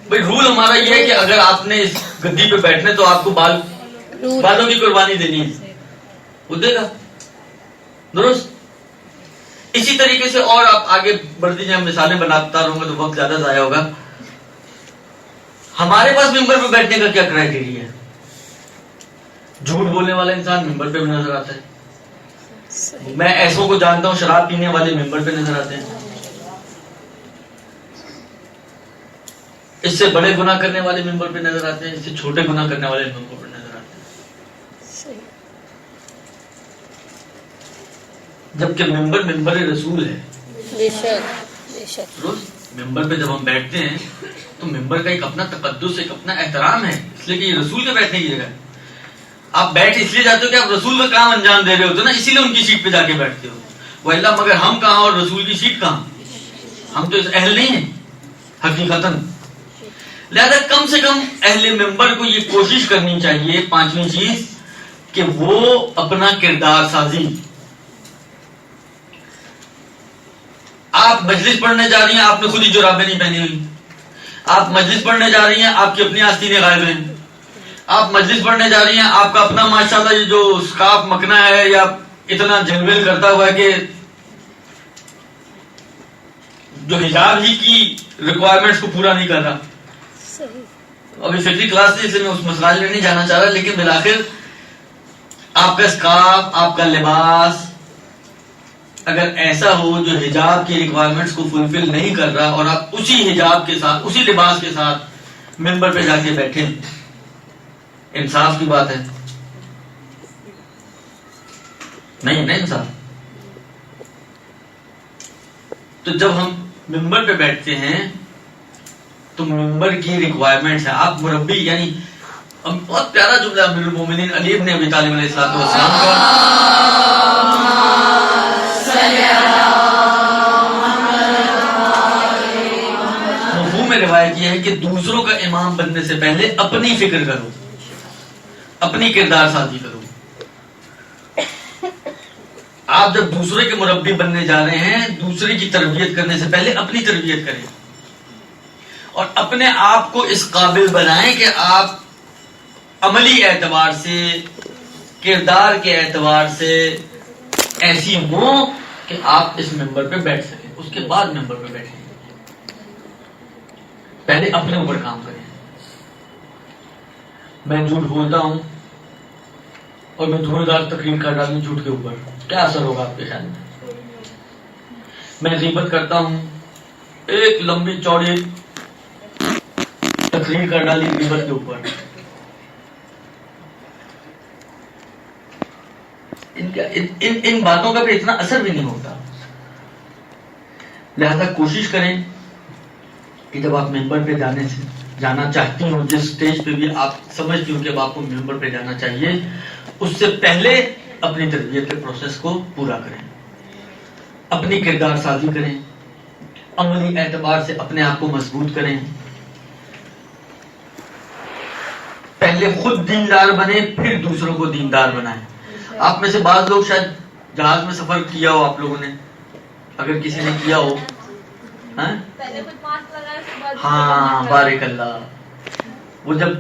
بھائی رول ہمارا یہ ہے کہ اگر آپ نے اس گدی پہ بیٹھنے تو آپ کو بالوں کی قربانی دینی ہے، وہ دے گا، درست؟ اسی طریقے سے اور آپ آگے بڑھ دیجیے، مثالیں بناتا رہوں گا تو وقت زیادہ ضائع ہوگا. ہمارے پاس ممبر پہ بیٹھنے کا کیا کرائیٹیریا ہے؟ جھوٹ بولنے والا انسان ممبر پہ بھی نظر آتا ہے. میں ایسوں کو جانتا ہوں شراب پینے والے ممبر پہ نظر آتے ہیں. اس سے بڑے گناہ کرنے والے ممبر پہ نظر آتے ہیں، اس سے چھوٹے گناہ کرنے والے ممبر پہ نظر آتے ہیں. جبکہ ممبر رسول ہے. بے شک. روز ممبر پہ جب ہم بیٹھتے ہیں تو ممبر کا ایک اپنا تقدس، ایک اپنا احترام ہے، اس لیے کہ یہ رسول کے بیٹھنے کی جگہ ہے. آپ بیٹھ اس لیے جاتے ہو کہ آپ رسول کا کام انجام دے رہے ہوتے ہو نا، اسی لیے ان کی سیٹ پہ جا کے بیٹھتے ہو. وَإِلَّا مگر ہم کہاں اور رسول کی سیٹ کہاں؟ ہم تو اس اہل نہیں ہیں حقیقتاً. لہذا کم سے کم اہل ممبر کو یہ کوشش کرنی چاہیے، پانچویں چیز، کہ وہ اپنا کردار سازی. آپ مجلس پڑھنے جا رہی ہیں، آپ نے خود ہی جرابیں نہیں پہنی ہوئی. آپ مجلس پڑھنے جا رہی ہیں، آپ کی اپنی آستینیں غائب ہیں. آپ مجلس پڑھنے جا رہی ہیں، آپ کا اپنا ماشاءاللہ یہ جو سکارف مکنا ہے یا اتنا جھلمل کرتا ہوا ہے کہ جو حجاب ہی کی ریکوائرمنٹس کو پورا نہیں کر رہا. ابھی فکری کلاس تھی اس لیے میں اس مسائل میں نہیں جانا چاہ رہا، لیکن بالآخر آپ کا اسکارف، آپ کا لباس اگر ایسا ہو جو حجاب کی ریکوائرمنٹس کو فلفل نہیں کر رہا اور آپ اسی حجاب کے ساتھ، اسی لباس کے ساتھ ممبر پہ جا کے بیٹھے، انصاف کی بات ہے نہیں نا انصاف؟ تو جب ہم ممبر پہ بیٹھتے ہیں تو ممبر کی ریکوائرمنٹس ہیں. آپ مربی، یعنی بہت پیارا جملہ امیر المومنین علی بن ابی طالب علیہ السلام کا، مفہوم روایت یہ ہے کہ دوسروں کا امام بننے سے پہلے اپنی فکر کرو، اپنی کردار سازی کرو. آپ جب دوسرے کے مربی بننے جا رہے ہیں، دوسرے کی تربیت کرنے سے پہلے اپنی تربیت کریں اور اپنے آپ کو اس قابل بنائیں کہ آپ عملی اعتبار سے کردار کے اعتبار سے ایسی ہو کہ آپ اس ممبر پہ بیٹھ سکیں، اس کے بعد ممبر پہ بیٹھیں. پہلے اپنے اوپر کام کریں. میں جھوٹ بولتا ہوں اور میں دھویں دار تقریر کر ڈالوں جھوٹ کے اوپر، کیا اثر ہوگا آپ کے خیال میں؟ میں غیبت کرتا ہوں، ایک لمبی چوڑی تقریر کر ڈالی غیبت کے اوپر، ان باتوں کا بھی اتنا اثر بھی نہیں ہوتا. لہذا کوشش کریں کہ جب آپ ممبر پہ جانا چاہتی ہوں، جس سٹیج پہ بھی آپ سمجھتی ہوں کہ اب آپ کو ممبر پہ جانا چاہیے، اس سے پہلے اپنی تربیت کے پروسیس کو پورا کریں، اپنی کردار سازی کریں، عملی اعتبار سے اپنے آپ کو مضبوط کریں. پہلے خود دیندار بنیں، پھر دوسروں کو دیندار بنائیں. آپ میں سے بعض لوگ شاید جہاز میں سفر کیا ہو، آپ لوگوں نے اگر کسی نے کیا ہو، ہاں بارک اللہ، وہ جب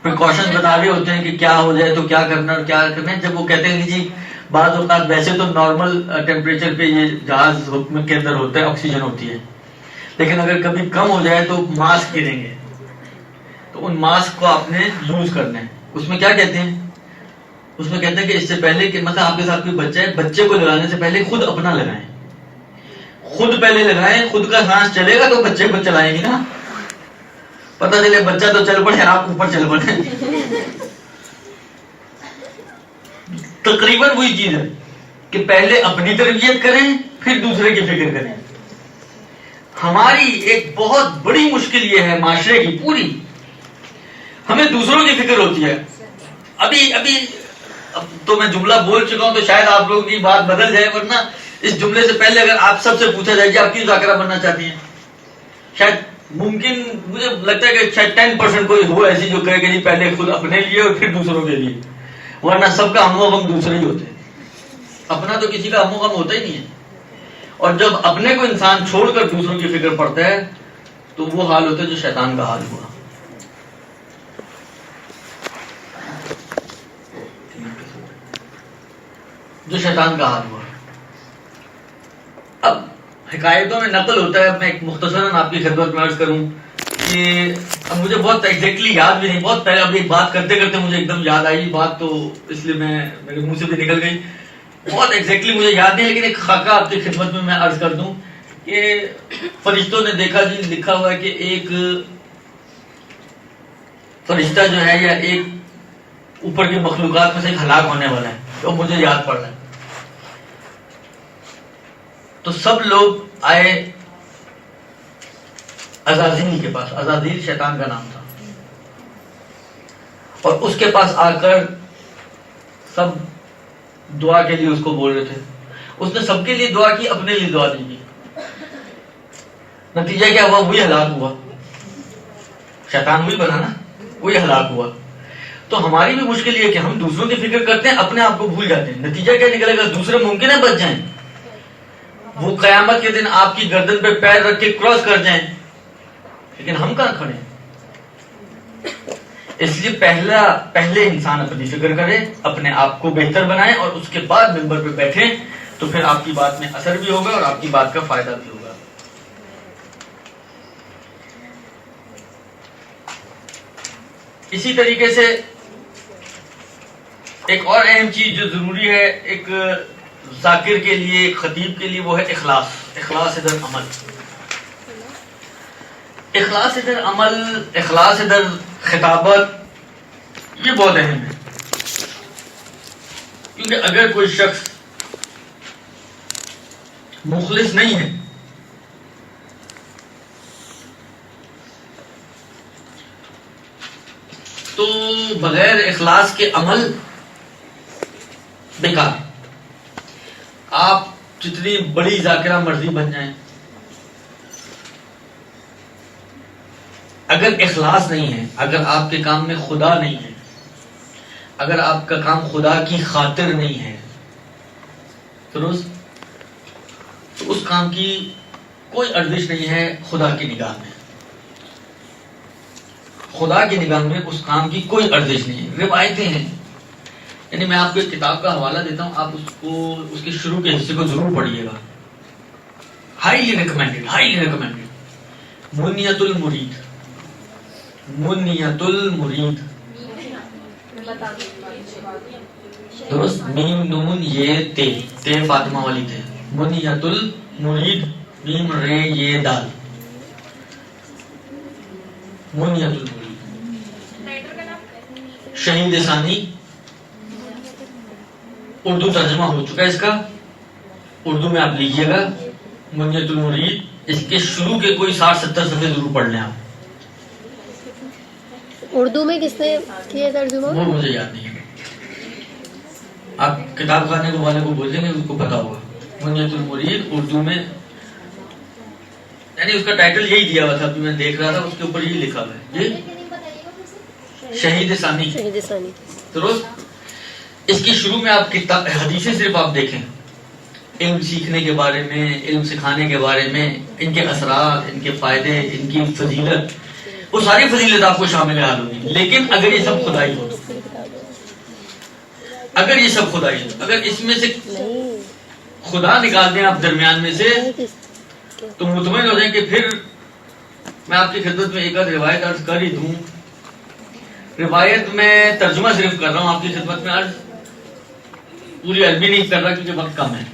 پریکاشن بتا رہے ہوتے ہیں کہ کیا ہو جائے تو کیا کرنا اور کیا کرنا ہے، جب وہ کہتے ہیں کہ جی بعض اوقات ویسے تو نارمل ٹیمپریچر پہ یہ جہاز حکم کے اندر ہوتا ہے، آکسیجن ہوتی ہے، لیکن اگر کبھی کم ہو جائے تو ماسک گریں گے، تو ان ماسک کو آپ نے یوز کرنا ہے. اس میں کیا کہتے ہیں؟ اس میں کہتے ہیں کہ اس سے پہلے کہ مثلا آپ کے ساتھ کوئی بچہ ہے، بچے کو لگانے سے پہلے خود اپنا لگائیں، خود پہلے لگائیں، خود کا سانس چلے گا تو بچے کو چلائیں گی نا. پتہ چلے بچہ تو چل پڑے، آپ اوپر چل پڑے. تقریباً وہی چیز ہے کہ پہلے اپنی تربیت کریں پھر دوسرے کی فکر کریں. ہماری ایک بہت بڑی مشکل یہ ہے معاشرے کی پوری، ہمیں دوسروں کی فکر ہوتی ہے. ابھی اب تو میں جملہ بول چکا ہوں تو شاید آپ لوگوں کی بات بدل جائے، ورنہ اس جملے سے پہلے اگر آپ سب سے پوچھا جائے کہ آپ کیوں ذاکرہ بننا چاہتی ہیں، شاید ممکن مجھے لگتا ہے کہ شاید 10% کوئی ہو ایسی جو کہے کہ جی پہلے خود اپنے لیے اور پھر دوسروں کے لیے، ورنہ سب کا ہم و غم دوسرے ہی ہوتے ہیں. اپنا تو کسی کا ہم و غم ہوتا ہی نہیں ہے. اور جب اپنے کو انسان چھوڑ کر دوسروں کی فکر پڑتا ہے تو وہ حال ہوتا ہے جو شیطان کا حال ہوا. جو شیطان کا حال ہوا. اب حکایتوں میں نقل ہوتا ہے، میں ایک مختصراً آپ کی خدمت میں عرض کروں کہ اب مجھے بہت ایگزیکٹلی یاد بھی نہیں، بہت پہلے ابھی بات کرتے کرتے مجھے ایک دم یاد آئی بات، تو اس لیے میرے منہ سے بھی نکل گئی، بہت ایگزیکٹلی مجھے یاد نہیں، لیکن ایک خاکہ آپ کی خدمت میں عرض کر دوں کہ فرشتوں نے دیکھا جی، لکھا ہوا ہے کہ ایک فرشتہ جو ہے یا ایک اوپر کی مخلوقات میں سے ایک ہلاک ہونے والا ہے، تو مجھے یاد پڑ رہا ہے. تو سب لوگ آئے عزازیل کے پاس، عزازیل شیطان کا نام تھا، اور اس کے پاس آ کر سب دعا کے لیے اس کو بول رہے تھے. اس نے سب کے لیے دعا کی، اپنے لیے دعا نہیں کی. نتیجہ کیا ہوا؟ وہی ہلاک ہوا. شیطان وہی بنا نا، وہی ہلاک ہوا. تو ہماری بھی مشکل یہ کہ ہم دوسروں کی فکر کرتے ہیں، اپنے آپ کو بھول جاتے ہیں. نتیجہ کیا نکلے گا؟ دوسرے ممکن ہے بچ جائیں، وہ قیامت کے دن آپ کی گردن پہ پیر رکھ کے کراس کر جائیں، لیکن ہم کہاں کھڑے ہیں؟ اس لیے پہلے انسان اپنی فکر کرے، اپنے آپ کو بہتر بنائے، اور اس کے بعد ممبر پہ بیٹھے، تو پھر آپ کی بات میں اثر بھی ہوگا اور آپ کی بات کا فائدہ بھی ہوگا. اسی طریقے سے ایک اور اہم چیز جو ضروری ہے ایک ذاکر کے لیے، ایک خطیب کے لیے، وہ ہے اخلاص. اخلاص در عمل، اخلاص در عمل، اخلاص در خطابت، یہ بہت اہم ہے. کیونکہ اگر کوئی شخص مخلص نہیں ہے تو بغیر اخلاص کے عمل بیکار. آپ جتنی بڑی ذاکرہ مرضی بن جائیں، اگر اخلاص نہیں ہے، اگر آپ کے کام میں خدا نہیں ہے، اگر آپ کا کام خدا کی خاطر نہیں ہے، درست، تو اس کام کی کوئی ارزش نہیں ہے خدا کی نگاہ میں. خدا کی نگاہ میں اس کام کی کوئی ارزش نہیں ہے. روایتیں ہیں یعنی میں آپ کو ایک کتاب کا حوالہ دیتا ہوں, آپ اس کے شروع کے حصے کو ضرور پڑھیے گا. Highly recommended. منیت المرید. درست, میم نون یہ تے فاطمہ والی تے. منیت المرید, میم رے یہ دال. منیت المرید. شہید ثانی, اردو ترجمہ ہو چکا ہے اس کا, اردو میں آپ لیجئے گا منیت المرید. اس کے شروع کے کوئی 60-70 صفحے ضرور پڑھ لیں آپ. اردو میں کس نے کیا ترجمہ؟ وہ مجھے یاد نہیں ہے, آپ کتاب خانے والے کو بول دیں گے, اس کو پتا ہوگا. منیت المرید اردو میں, یعنی اس کا ٹائٹل یہی دیا ہوا تھا, ابھی میں دیکھ رہا تھا, اس کے اوپر یہی لکھا ہوا ہے, یہ شہید ثانی. درست. اس کی شروع میں آپ حدیثیں صرف آپ دیکھیں, علم سیکھنے کے بارے میں, علم سکھانے کے بارے میں, ان کے اثرات, ان کے فائدے, ان کی فضیلت, وہ ساری فضیلت آپ کو شامل حال ہوگی. لیکن اگر یہ سب خدائی ہو, اگر اس میں سے خدا نکال دیں آپ درمیان میں سے, تو مطمئن ہو جائیں کہ پھر میں آپ کی خدمت میں ایک آدھ روایت عرض کر ہی دوں. روایت میں ترجمہ صرف کر رہا ہوں آپ کی خدمت میں, عرض پوری عربی نہیں کر رہا کیونکہ وقت کم ہے.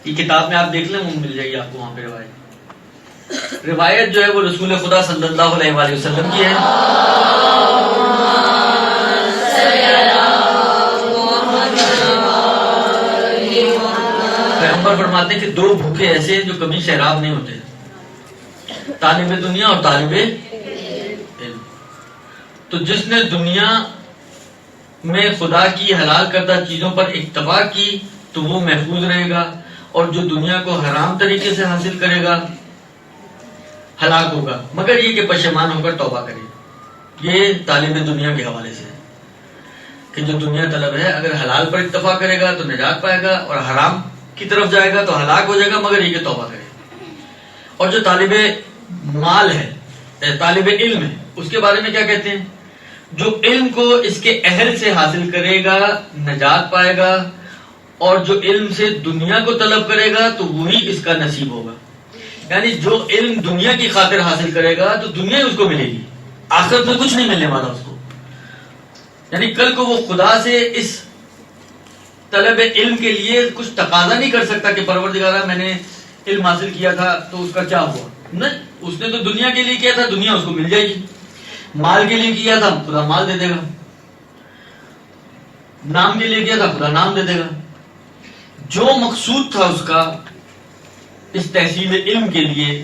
یہ کتاب میں آپ دیکھ لیں, وہ مل جائے گی آپ کو وہاں پہ روایت. روایت جو ہے وہ رسول خدا صلی اللہ علیہ وآلہ وسلم کی ہے. پیغمبر فرماتے ہیں کہ 2 بھوکے ایسے ہیں جو کبھی سیراب نہیں ہوتے, طالب دنیا اور طالب علم. تو جس نے دنیا میں خدا کی حلال کردہ چیزوں پر اکتفا کی تو وہ محفوظ رہے گا, اور جو دنیا کو حرام طریقے سے حاصل کرے گا ہلاک ہوگا, مگر یہ کہ پشیمان ہو کر توبہ کرے. یہ طالب دنیا کے حوالے سے کہ جو دنیا طلب ہے, اگر حلال پر اکتفا کرے گا تو نجات پائے گا, اور حرام کی طرف جائے گا تو ہلاک ہو جائے گا, مگر یہ کہ توبہ کرے. اور جو طالب مال ہے, طالب علم ہے, اس کے بارے میں کیا کہتے ہیں؟ جو علم کو اس کے اہل سے حاصل کرے گا نجات پائے گا, اور جو علم سے دنیا کو طلب کرے گا تو وہی اس کا نصیب ہوگا. یعنی جو علم دنیا کی خاطر حاصل کرے گا تو دنیا ہی اس کو ملے گی, آخرت میں کچھ نہیں ملنے والا اس کو. یعنی کل کو وہ خدا سے اس طلب علم کے لیے کچھ تقاضا نہیں کر سکتا کہ پروردگارہ میں نے علم حاصل کیا تھا تو اس کا کیا ہوا. نہیں, اس نے تو دنیا کے لیے کیا تھا, دنیا اس کو مل جائے گی. مال کے لیے کیا تھا, خدا مال دے دے گا. نام کے لیے کیا تھا, خدا نام دے دے گا. جو مقصود تھا اس کا اس تحصیل علم کے لیے,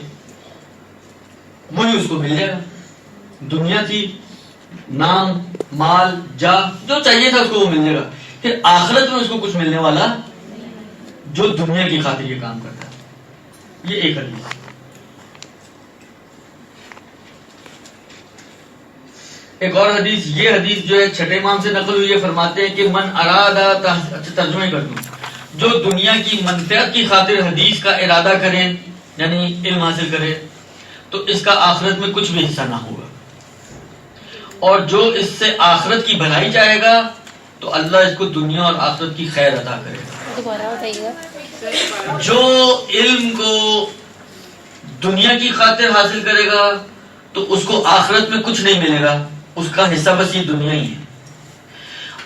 وہی اس کو مل جائے گا. دنیا تھی, نام, مال, جاہ, جو چاہیے تھا اس کو وہ مل جائے گا. پھر آخرت میں اس کو کچھ ملنے والا جو دنیا کی خاطر یہ کام کرتا ہے. یہ ایک حدیث. ایک اور حدیث, یہ حدیث جو ہے چھٹے امام سے نقل ہوئی ہے, فرماتے ہیں کہ من ارادہ, اچھا ترجمہ کر دوں, جو دنیا کی منفعت کی خاطر حدیث کا ارادہ کرے, یعنی علم حاصل کرے, تو اس کا آخرت میں کچھ بھی حصہ نہ ہوگا. اور جو اس سے آخرت کی بھلائی چاہے گا تو اللہ اس کو دنیا اور آخرت کی خیر عطا کرے گا. دوبارہ بتائیے گا. جو علم کو دنیا کی خاطر حاصل کرے گا تو اس کو آخرت میں کچھ نہیں ملے گا, اس کا حصہ بس یہ دنیا ہی ہے.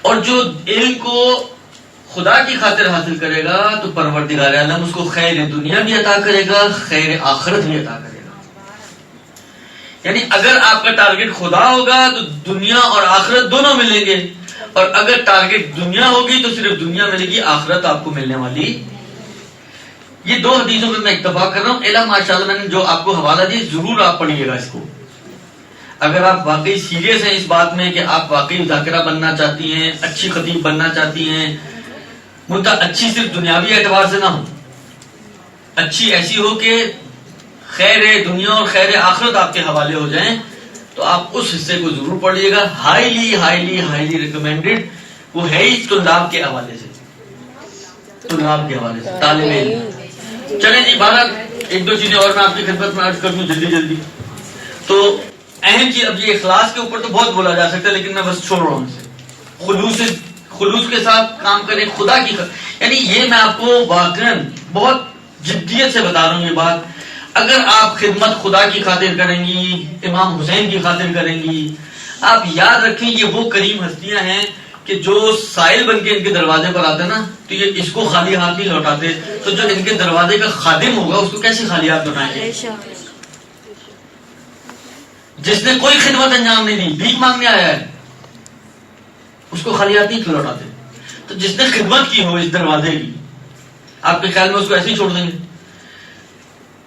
اور جو علم کو خدا کی خاطر حاصل کرے گا تو پروردگار عالم اس کو خیر دنیا بھی عطا کرے گا, خیر آخرت بھی عطا کرے گا. یعنی اگر آپ کا ٹارگٹ خدا ہوگا تو دنیا اور آخرت دونوں ملیں گے, اور اگر ٹارگٹ دنیا ہوگی تو صرف دنیا ملے گی, آخرت آپ کو ملنے والی. یہ 2 حدیثوں میں میں اتفاق کر رہا ہوں. اعلیٰ ماشاءاللہ میں نے جو آپ کو حوالہ دی ضرور آپ پڑھیے گا اس کو. اگر آپ واقعی سیریس ہیں اس بات میں کہ آپ واقعی ذاکرہ بننا چاہتی ہیں, اچھی خطیب بننا چاہتی ہیں, مدعا اچھی صرف دنیاوی اعتبار سے نہ ہو, اچھی ایسی ہو کہ خیر دنیا اور خیر آخرت آپ کے حوالے ہو جائیں, تو آپ اس حصے کو ضرور پڑھیے گا. Highly highly highly recommended. وہ ہے ہی طلاب کے حوالے سے, طلاب کے حوالے سے, طالب علم. چلیں جی, 1-2 چیزیں اور میں آپ کی خدمت میں عرض کر دوں جلدی. تو اہم چیز, اب یہ اخلاص کے اوپر تو بہت بولا جا سکتا ہے لیکن میں بس چھوڑ رہا ہوں اسے. خلوص کے ساتھ کام کریں خدا کی یعنی یہ میں آپ کو واقعاً بہت جدیت سے بتا رہا ہوں یہ بات. اگر آپ خدمت خدا کی خاطر کریں گی, امام حسین کی خاطر کریں گی, آپ یاد رکھیں یہ وہ کریم ہستیاں ہیں کہ جو سائل بن کے ان کے دروازے پر آتے نا تو یہ اس کو خالی ہاتھ نہیں لوٹاتے, تو جو ان کے دروازے کا خادم ہوگا اس کو کیسے خالی ہاتھ لوٹائیں گے؟ جس نے کوئی خدمت انجام نہیں دی, بھیک مانگنے آیا ہے, اس کو خالی ہاتھ نہیں لوٹاتے. تو جس نے خدمت کی ہو اس دروازے کی, آپ کے خیال میں اس کو ایسے ہی چھوڑ دیں گے؟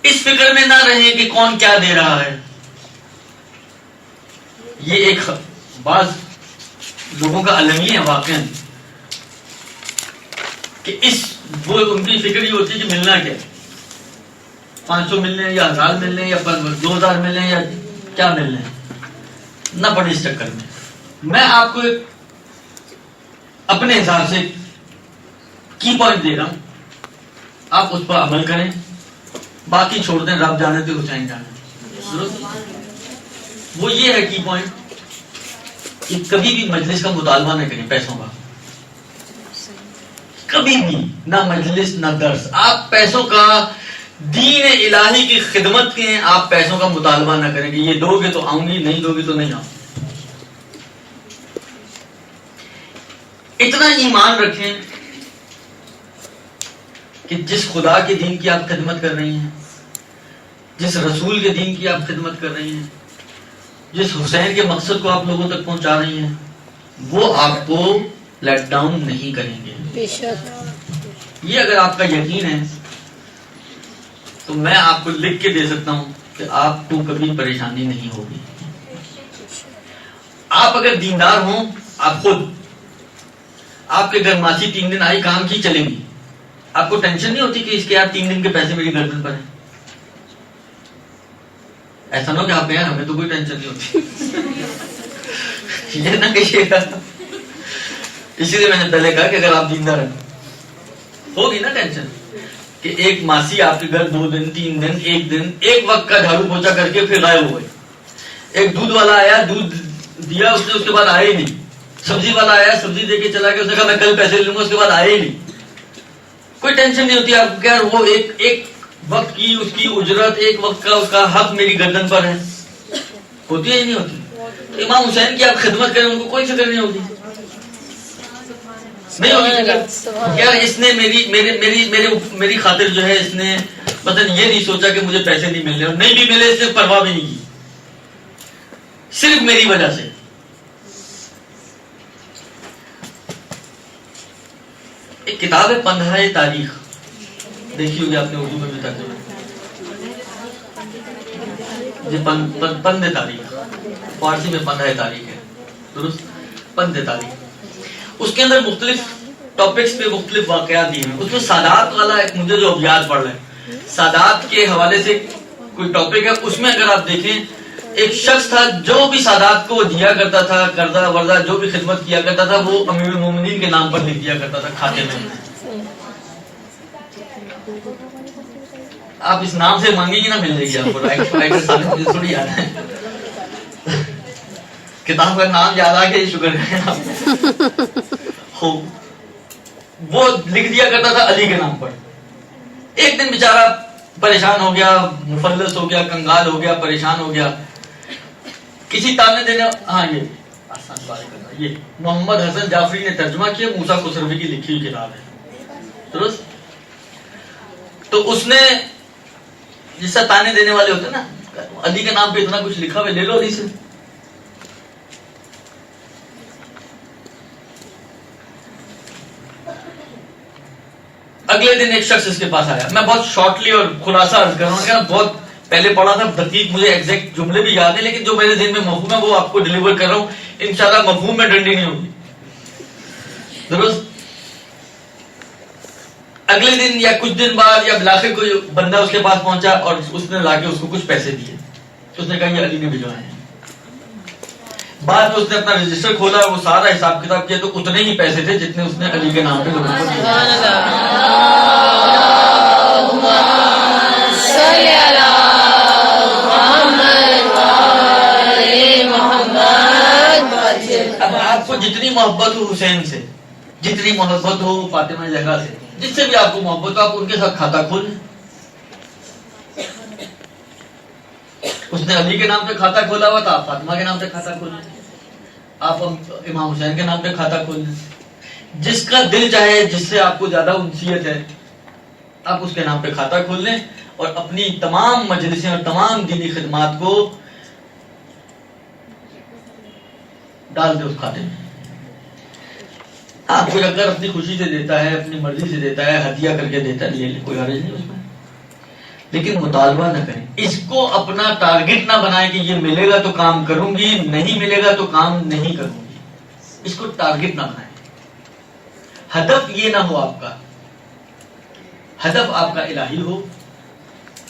اس فکر میں نہ رہیں کہ کون کیا دے رہا ہے. یہ ایک بعض لوگوں کا المیہ ہے واقعا کہ وہ ان کی فکر یہ ہوتی ہے کہ ملنا کیا, 500 ملنے یا 1000 ملنے یا 2000 ملنے یا کیا ملنے, نہ پڑے اس چکر میں. میں آپ کو اپنے حساب سے کی پوائنٹ دے رہا ہوں, آپ اس پر عمل کریں, باقی چھوڑ دیں, رب جانے تو حسین جانے. وہ یہ ہے کی پوائنٹ کہ کبھی بھی مجلس کا مطالبہ نہ کریں پیسوں کا, کبھی بھی نہ مجلس نہ درس. آپ پیسوں کا دین الہی کی خدمت کے آپ پیسوں کا مطالبہ نہ کریں کہ یہ دو گے تو آؤں گی, نہیں دو گے تو نہیں آؤں. اتنا ایمان رکھیں کہ جس خدا کے دین کی آپ خدمت کر رہی ہیں, جس رسول کے دین کی آپ خدمت کر رہی ہیں, جس حسین کے مقصد کو آپ لوگوں تک پہنچا رہی ہیں, وہ آپ کو لیٹ ڈاؤن نہیں کریں گے. یہ اگر آپ کا یقین ہے تو میں آپ کو لکھ کے دے سکتا ہوں کہ آپ کو کبھی پریشانی نہیں ہوگی. آپ اگر دیندار ہوں, آپ خود آپ کے گھر ماسی 3 دن آئی کام کی چلیں گی, آپ کو ٹینشن نہیں ہوتی کہ اس کے 3 دن کے پیسے میری گردن پر ہیں. ایسا نہ کہ آپ کہیں ہمیں تو کوئی ٹینشن نہیں ہوتی, یہ نہ کہیے گا. اسی لیے میں نے پہلے کہا کہ اگر آپ دیندار ہیں ہوگی نا ٹینشن کہ ایک ماسی آپ کے گھر 2 دن 3 دن 1 دن ایک وقت کا جھاڑو پوچھا کر کے پھر غائب ہو گئے. ایک دودھ والا آیا, دودھ دیا اس نے, اس کے بعد آیا ہی نہیں. سبزی والا آیا, سبزی دے کے چلا گیا, اس نے کہا میں کل پیسے لوں گا, اس کے بعد آیا ہی نہیں. کوئی ٹینشن نہیں ہوتی آپ کو, وہ ایک وقت کی اس کی اجرت, ایک وقت کا اس کا حق میری گردن پر ہے. ہوتی ہے یا نہیں ہوتی؟ امام حسین کی آپ خدمت کریں, ان کو کوئی فکر نہیں ہوگی, نہیں ہوگی فکر. یار اس نے میری خاطر جو ہے اس نے مثلا یہ نہیں سوچا کہ مجھے پیسے نہیں مل رہے, اور نہیں بھی ملے اس نے پرواہ بھی نہیں کی, صرف میری وجہ سے. ایک کتاب ہے پندھہ تاریخ, دیکھی ہوگی آپ نے, اردو میں بھی ترجمہ ہے. پندھ تاریخ, فارسی میں 15 تاریخ ہے, درست, 15 تاریخ. اس کے اندر مختلف ٹاپکس پہ مختلف واقعات دیے ہیں. اس میں سادات والا ایک مجھے جو ابیات پڑھ رہے ہیں, سادات کے حوالے سے کوئی ٹاپک ہے. اس میں اگر آپ دیکھیں ایک شخص تھا جو بھی سادات کو دیا کرتا تھا, قرضہ ورضہ جو بھی خدمت کیا کرتا تھا, وہ امیر المومنین کے نام پر لکھ دیا کرتا تھا کھاتے میں. آپ اس نام سے مانگیں گے نا, مل جائے گی آپ کو. تھوڑی یاد ہے, کتاب کا نام یاد آ گیا, شکر ہے. وہ لکھ دیا کرتا تھا علی کے نام پر. ایک دن بیچارہ پریشان ہو گیا, مفلس ہو گیا, کنگال ہو گیا, پریشان ہو گیا. کسی تانے دینے, ہاں یہ محمد حسن جعفری نے ترجمہ کیا, موسیٰ خسروی کی لکھی ہوئی کتاب ہے, درست. تو اس نے جس سے تانے دینے والے ہوتے نا, علی کے نام پہ اتنا کچھ لکھا ہوا, لے لو علی سے. اگلے دن ایک شخص اس کے پاس آیا. میں بہت شارٹلی اور خلاصہ عرض کر رہا ہوں, بہت پہلے پڑھا تھا, دقیق مجھے ایگزیکٹ جملے بھی یاد ہیں, لیکن جو میرے ذہن میں مفہوم ہے وہ آپ کو ڈیلیور کر رہا ہوں. انشاءاللہ مفہوم میں ڈنڈی نہیں ہوگی, درست. اگلے دن یا کچھ دن بعد یا بلاخر کوئی بندہ اس کے پاس پہنچا اور اس نے لا کے اس کو کچھ پیسے دیے. تو اس نے کہا یہ علی نے بھجوائے ہیں. بعد میں اس نے اپنا رجسٹر کھولا, وہ سارا حساب کتاب کیا تو اتنے ہی پیسے تھے جتنے اس نے علی کے نام پہ لوگوں کو دیے. اب آپ کو جتنی محبت ہو حسین سے, جتنی محبت ہو فاطمہ زہرا سے، جس سے بھی آپ کو محبت ہو آپ ان کے ساتھ کھاتا کھول لیں. اس نے علی کے نام پہ کھاتا کھولا ہوا تھا، آپ فاطمہ کے نام پہ کھاتا کھول لیں، آپ امام حسین کے نام پہ کھاتا کھول لیں. جس کا دل چاہے، جس سے آپ کو زیادہ انسیت ہے، آپ اس کے نام پہ کھاتا کھول لیں اور اپنی تمام مجلسیں اور تمام دینی خدمات کو ڈال دے اس کھاتے میں. آپ کو اگر اپنی خوشی سے دیتا ہے، اپنی مرضی سے دیتا ہے، ہدیہ کر کے دیتا ہے، لے لے، کوئی حرج نہیں اس میں، لیکن مطالبہ نہ کریں. اس کو اپنا ٹارگٹ نہ بنائیں کہ یہ ملے گا تو کام کروں گی، نہیں ملے گا تو کام نہیں کروں گی. اس کو ٹارگٹ نہ بنائیں. ہدف یہ نہ ہو آپ کا، ہدف آپ کا الہی ہو،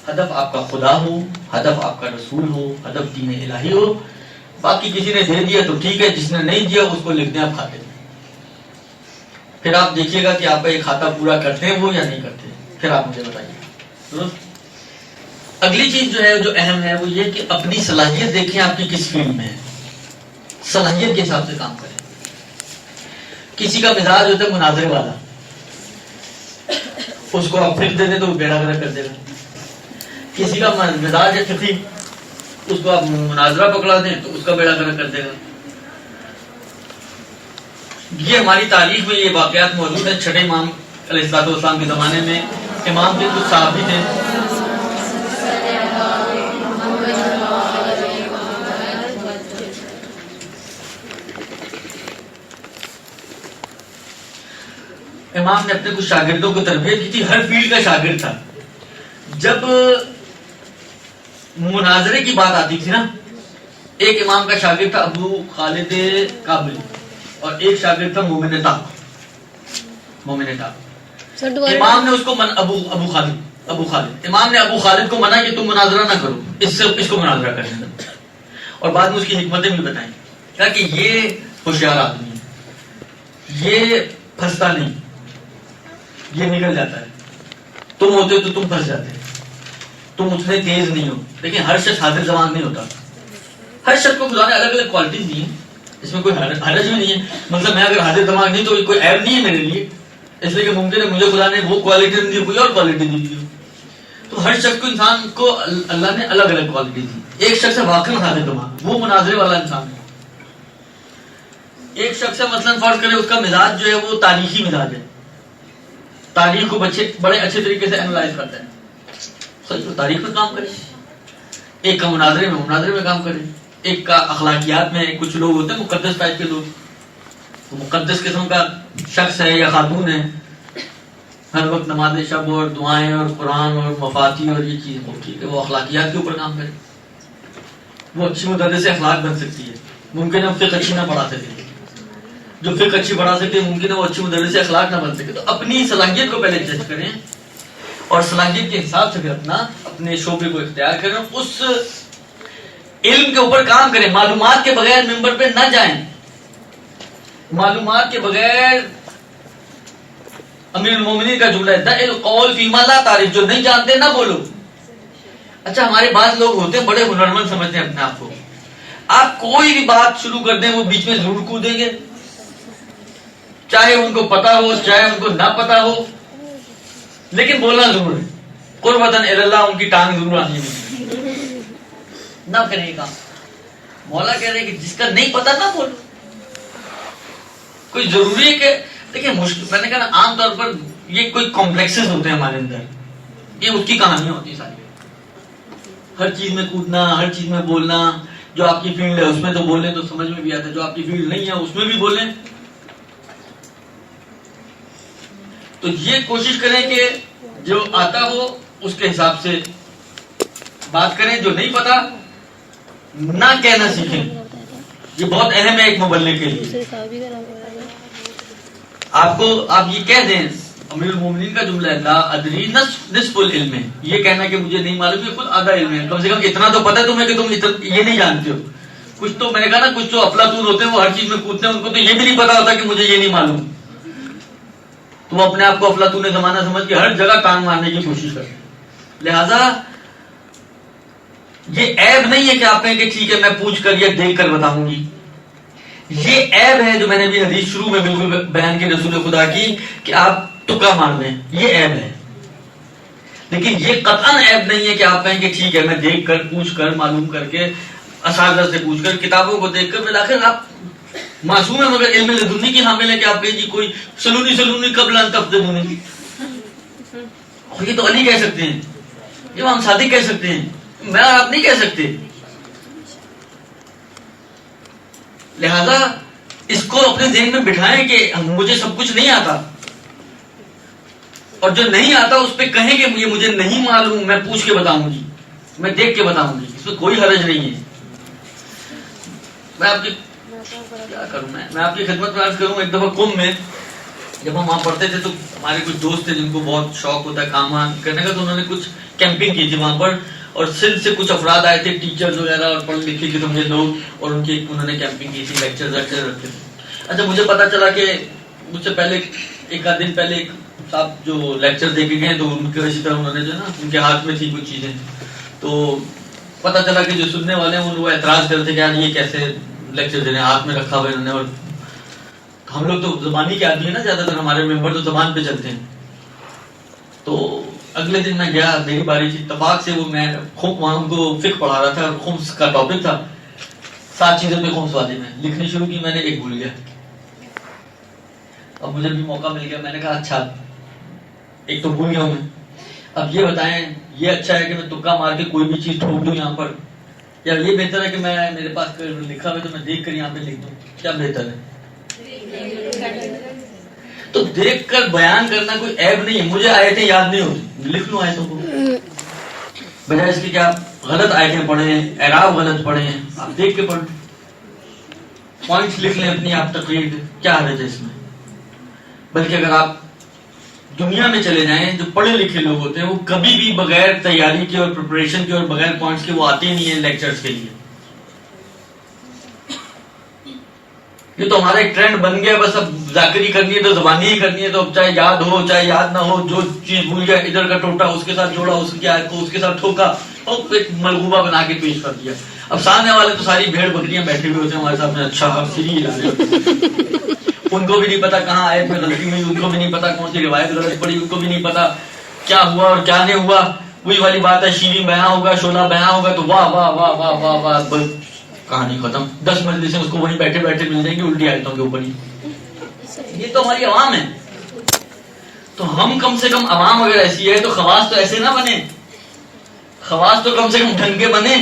ہدف آپ کا خدا ہو، ہدف آپ کا رسول ہو، ہدف دین الہی ہو. باقی کسی نے دے دیا تو ٹھیک ہے، جس نے نہیں دیا اس کو لکھ دیں آپ کھاتے میں. پھر آپ دیکھیے گا کہ آپ یہ کھاتا پورا کرتے ہیں وہ یا نہیں کرتے، پھر آپ مجھے بتائیے. درست. اگلی چیز جو ہے، جو اہم ہے، وہ یہ کہ اپنی صلاحیت دیکھیں آپ کی کس فیلڈ میں ہے، صلاحیت کے حساب سے کام کریں. کسی کا مزاج ہوتا ہے مناظرے والا، اس کو آپ فکر دے دیں تو وہ بیڑا گرک کر دے گا. کسی کا مزاج ہے فقی، اس کو آپ مناظرہ پکڑا دیں تو اس کا بیڑا گرک کر دے گا. یہ ہماری تاریخ میں یہ واقعات موجود ہیں. چھٹے امام علیہ الصلوۃ والسلام کے زمانے میں امام کے کچھ صحابی تھے، امام نے اپنے کچھ شاگردوں کو تربیت کی تھی، ہر فیلڈ کا شاگرد تھا. جب مناظرے کی بات آتی تھی نا، ایک امام کا شاگرد تھا ابو خالد کابلی اور ایک شاگرد تھا مومن طاق. امام نے اس کو ابو خالد امام نے ابو خالد کو منع کہ تم مناظرہ نہ کرو، اس کو مناظرہ کرنے دو. اور بعد میں اس کی حکمتیں بھی بتائیں. کہا کہ یہ ہوشیار آدمی ہے، یہ پھنستا نہیں، یہ نکل جاتا ہے. تم ہوتے تو تم پھنس جاتے، تم اتنے تیز نہیں ہو. لیکن ہر شخص حاضر زبان نہیں ہوتا. ہر شخص کو خدا نے الگ الگ کوالٹیز دی ہیں، اس میں کوئی حرج بھی نہیں ہے. مطلب میں اگر حاضر دماغ نہیں تو کوئی عیب نہیں ہے میرے لیے، اس لیے کہ ممکن ہے مجھے خدا نے وہ کوالٹی نہیں دی، کوئی اور کوالٹی دی دی. تو ہر شخص کو، انسان کو اللہ نے الگ الگ کوالٹی دی. ایک شخص ہے واقعی حاضر دماغ، وہ مناظرے والا انسان ہے. ایک شخص ہے مثلاً فرض کرے اس کا مزاج جو ہے وہ تاریخی مزاج ہے، تاریخ کو بڑے اچھے طریقے سے اینالائز کرتا ہے، صحیح تو تاریخ میں کام کرے. ایک کا مناظرے میں کام کرے. ایک کا اخلاقیات میں. کچھ لوگ ہوتے ہیں مقدس ٹائپ کے لوگ، تو مقدس قسم کا شخص ہے یا خاتون ہے، ہر وقت نماز شب اور دعائیں اور قرآن اور مفاتی اور یہ چیز ٹھیک ہے، وہ اخلاقیات کے اوپر کام کرے. وہ اچھی مدرس اخلاق بن سکتی ہے. ممکن ہے فقہ اچھی نہ پڑھا سکے، جو فقہ اچھی پڑھا سکتے ہیں ممکن ہے وہ اچھی مدرس اخلاق نہ بن سکے. تو اپنی صلاحیت کو پہلے جج کریں اور صلاحیت کے حساب سے پھر اپنے شعبے کو اختیار کریں، اس علم کے اوپر کام کریں. معلومات کے بغیر ممبر پہ نہ جائیں. معلومات کے بغیر، امیر المومنین کا جملہ ہے دع القول فیما لا تعرف، جو نہیں جانتے نہ بولو. اچھا ہمارے بعض لوگ ہوتے ہیں بڑے ہنرمند سمجھتے ہیں اپنے آپ کو. آپ کوئی بھی بات شروع کر دیں وہ بیچ میں ضرور کودیں گے، چاہے ان کو پتا ہو چاہے ان کو نہ پتا ہو، لیکن بولنا ضرور ہے. قربتاً اللہ، ان کی ٹانگ ضرور آنی ہے. نہ کریں یہ کام. مولا کہہ رہے ہیں کہ جس کا نہیں پتا نہ بولو. کوئی ضروری ہے کہ دیکھیں مشکل، میں نے کہا نا عام طور پر یہ کوئی کمپلیکسز ہوتے ہیں ہمارے اندر، یہ اس کی کہانیاں ہوتی ہیں ساری. ہر چیز میں کودنا، ہر چیز میں بولنا. جو آپ کی فیلڈ ہے اس میں تو بولیں تو سمجھ میں بھی آتا ہے، جو آپ کی فیلڈ نہیں ہے اس میں بھی بولیں. تو یہ کوشش کریں کہ جو آتا ہو اس کے حساب سے بات کریں. جو نہیں پتا نہ کہنا سیکھیں. یہ بہت اہم ہے ایک مبلغ کے لیے. آپ یہ کہہ دیں، امیر المومنین کا جملہ ہے لا ادری نصف العلم ہے. یہ کہنا کہ مجھے نہیں معلوم یہ خود آدھا علم ہے. کم سے کم اتنا تو پتہ ہے تمہیں کہ تم یہ نہیں جانتے ہو. کچھ تو میں نے کہا نا کچھ تو افلاطون ہوتے ہیں وہ ہر چیز میں کودتے ہیں، ان کو تو یہ بھی نہیں پتا ہوتا کہ مجھے یہ نہیں معلوم. تو وہ اپنے آپ کو افلاطون زمانہ سمجھ کے ہر جگہ ٹانگ مارنے کی کوشش کرتے ہیں. لہذا یہ عیب نہیں ہے کہ آپ کہیں کہ ٹھیک ہے میں پوچھ کر یا دیکھ کر بتاؤں گی. یہ عیب ہے جو میں نے ابھی حدیث شروع میں بالکل بیان کی رسول خدا کی کہ آپ تکا مار دیں، یہ عیب ہے. لیکن یہ قطعاً عیب نہیں ہے کہ آپ کہیں کہ ٹھیک ہے میں دیکھ کر پوچھ کر معلوم کر کے اساتذہ سے پوچھ کر کتابوں کو دیکھ کر بالآخر آپ معصوم ہے مگر علم لدنی کی حامل ہے کہ آپ کہیں جی کوئی سلونی قبل ان تفضلونی. یہ تو علی کہہ سکتے ہیں، یہ امام صادق کہہ سکتے ہیں، میں اور آپ نہیں کہہ سکتے. لہذا اس کو اپنے ذہن میں بٹھائیں کہ مجھے سب کچھ نہیں آتا، اور جو نہیں آتا اس پہ کہیں کہ یہ مجھے نہیں معلوم، میں پوچھ کے بتاؤں گی، میں دیکھ کے بتاؤں گی، اس میں کوئی حرج نہیں ہے. میں آپ کی کیا کروں، میں آپ کی خدمت میں عرض کروں. ایک دفعہ قم میں جب ہم وہاں پڑھتے تھے تو ہمارے کچھ دوست تھے جن کو بہت شوق ہوتا ہے کام کرنے کا، تو انہوں نے کچھ کیمپنگ کی تھی وہاں پر، اور سندھ سے کچھ افراد آئے تھے، ٹیچرز وغیرہ اور پڑھ لکھے کے سمجھے لوگ، اور ان کی انہوں نے کیمپنگ کی تھی، لیکچر رکھے تھے. اچھا مجھے پتا چلا کہ مجھ سے پہلے ایک آدھ دن پہلے ایک صاحب جو لیکچر دے کے گئے تو ان کے اسی طرح انہوں نے جو نا ان کے ہاتھ میں تھی کچھ چیزیں، تو پتا چلا کہ جو سننے والے ہیں وہ اعتراض کرتے کہ یار یہ کیسے لیکچر دے رہے ہیں، ہاتھ میں رکھا ہوا انہوں نے. اور ہم لوگ تو زبانی کے آدمی ہیں نا، زیادہ تر ہمارے ممبر تو زبان پہ چلتے ہیں. تو اگلے دن میں گیا، میری باری تھی، اتفاق سے وہ میں وہاں ان کو فقہ پڑھا رہا تھا، خمس کا ٹاپک تھا، 7 چیزوں پہ خمس واضح میں لکھنی شروع کی، میں نے ایک بھول گیا. اب مجھے بھی موقع مل گیا، میں نے کہا اچھا ایک تو بھول گیا ہوں میں، اب یہ بتائیں یہ اچھا ہے کہ میں تکا مار کے کوئی بھی چیز ٹھوک دوں یہاں پر، یا یہ بہتر ہے کہ میں میرے پاس لکھا ہوا تو میں دیکھ کر یہاں پہ لکھ دوں، کیا بہتر ہے؟ تو دیکھ کر بیان کرنا کوئی عیب نہیں ہے. مجھے آیتیں یاد نہیں ہوتی، لکھ لوں آیتوں کو، بجائے اس کے کہ آپ غلط آیتیں پڑھیں، اعراب غلط پڑھیں، آپ دیکھ کے پڑھیں، پوائنٹس لکھ لیں اپنی آپ تقریر کے، کیا حرج ہے اس میں؟ بلکہ اگر آپ دنیا میں چلے جائیں، جو پڑھے لکھے لوگ ہوتے ہیں وہ کبھی بھی بغیر تیاری کے اور پریپریشن کے اور بغیر پوائنٹس کے وہ آتے ہی نہیں ہیں لیکچرز کے لیے. یہ تو ہمارا ایک ٹرینڈ بن گیا، بس اب ذاکری کرنی ہے تو زبانی ہی کرنی ہے، تو اب چاہے یاد ہو چاہے یاد نہ ہو، جو چیز بھول گیا ادھر کا ٹوٹا اس کے ساتھ جوڑا، اس کی آیت کو اس کے ساتھ ٹھوکا اور ایک ملغوبہ بنا کے پیش کر دیا. اب سامنے والے تو ساری بھیڑ بکریاں بیٹھے ہوئے ہوتے ہیں ہمارے سامنے، اچھا اب فری لا رہے ان کو بھی نہیں پتا کہاں آیت میں غلطی ہوئی، ان کو بھی نہیں پتا کون سی روایت غلط پڑی، ان کو بھی نہیں پتا کیا ہوا اور کیا نہیں ہوا. وہی والی بات ہے، شیریں بیاں ہوگا شعلہ بیاں ہوگا تو واہ واہ واہ واہ واہ واہ، کہانی ختم. 10 مجلسیں اس کو وہیں بیٹھے بیٹھے مل جائیں گی الٹی آیتوں کے اوپر ہی. یہ تو ہماری عوام ہے. تو ہم کم سے کم عوام اگر ایسی ہے تو خواص تو ایسے نہ بنے، خواص تو کم سے کم ڈھنگ کے بنے.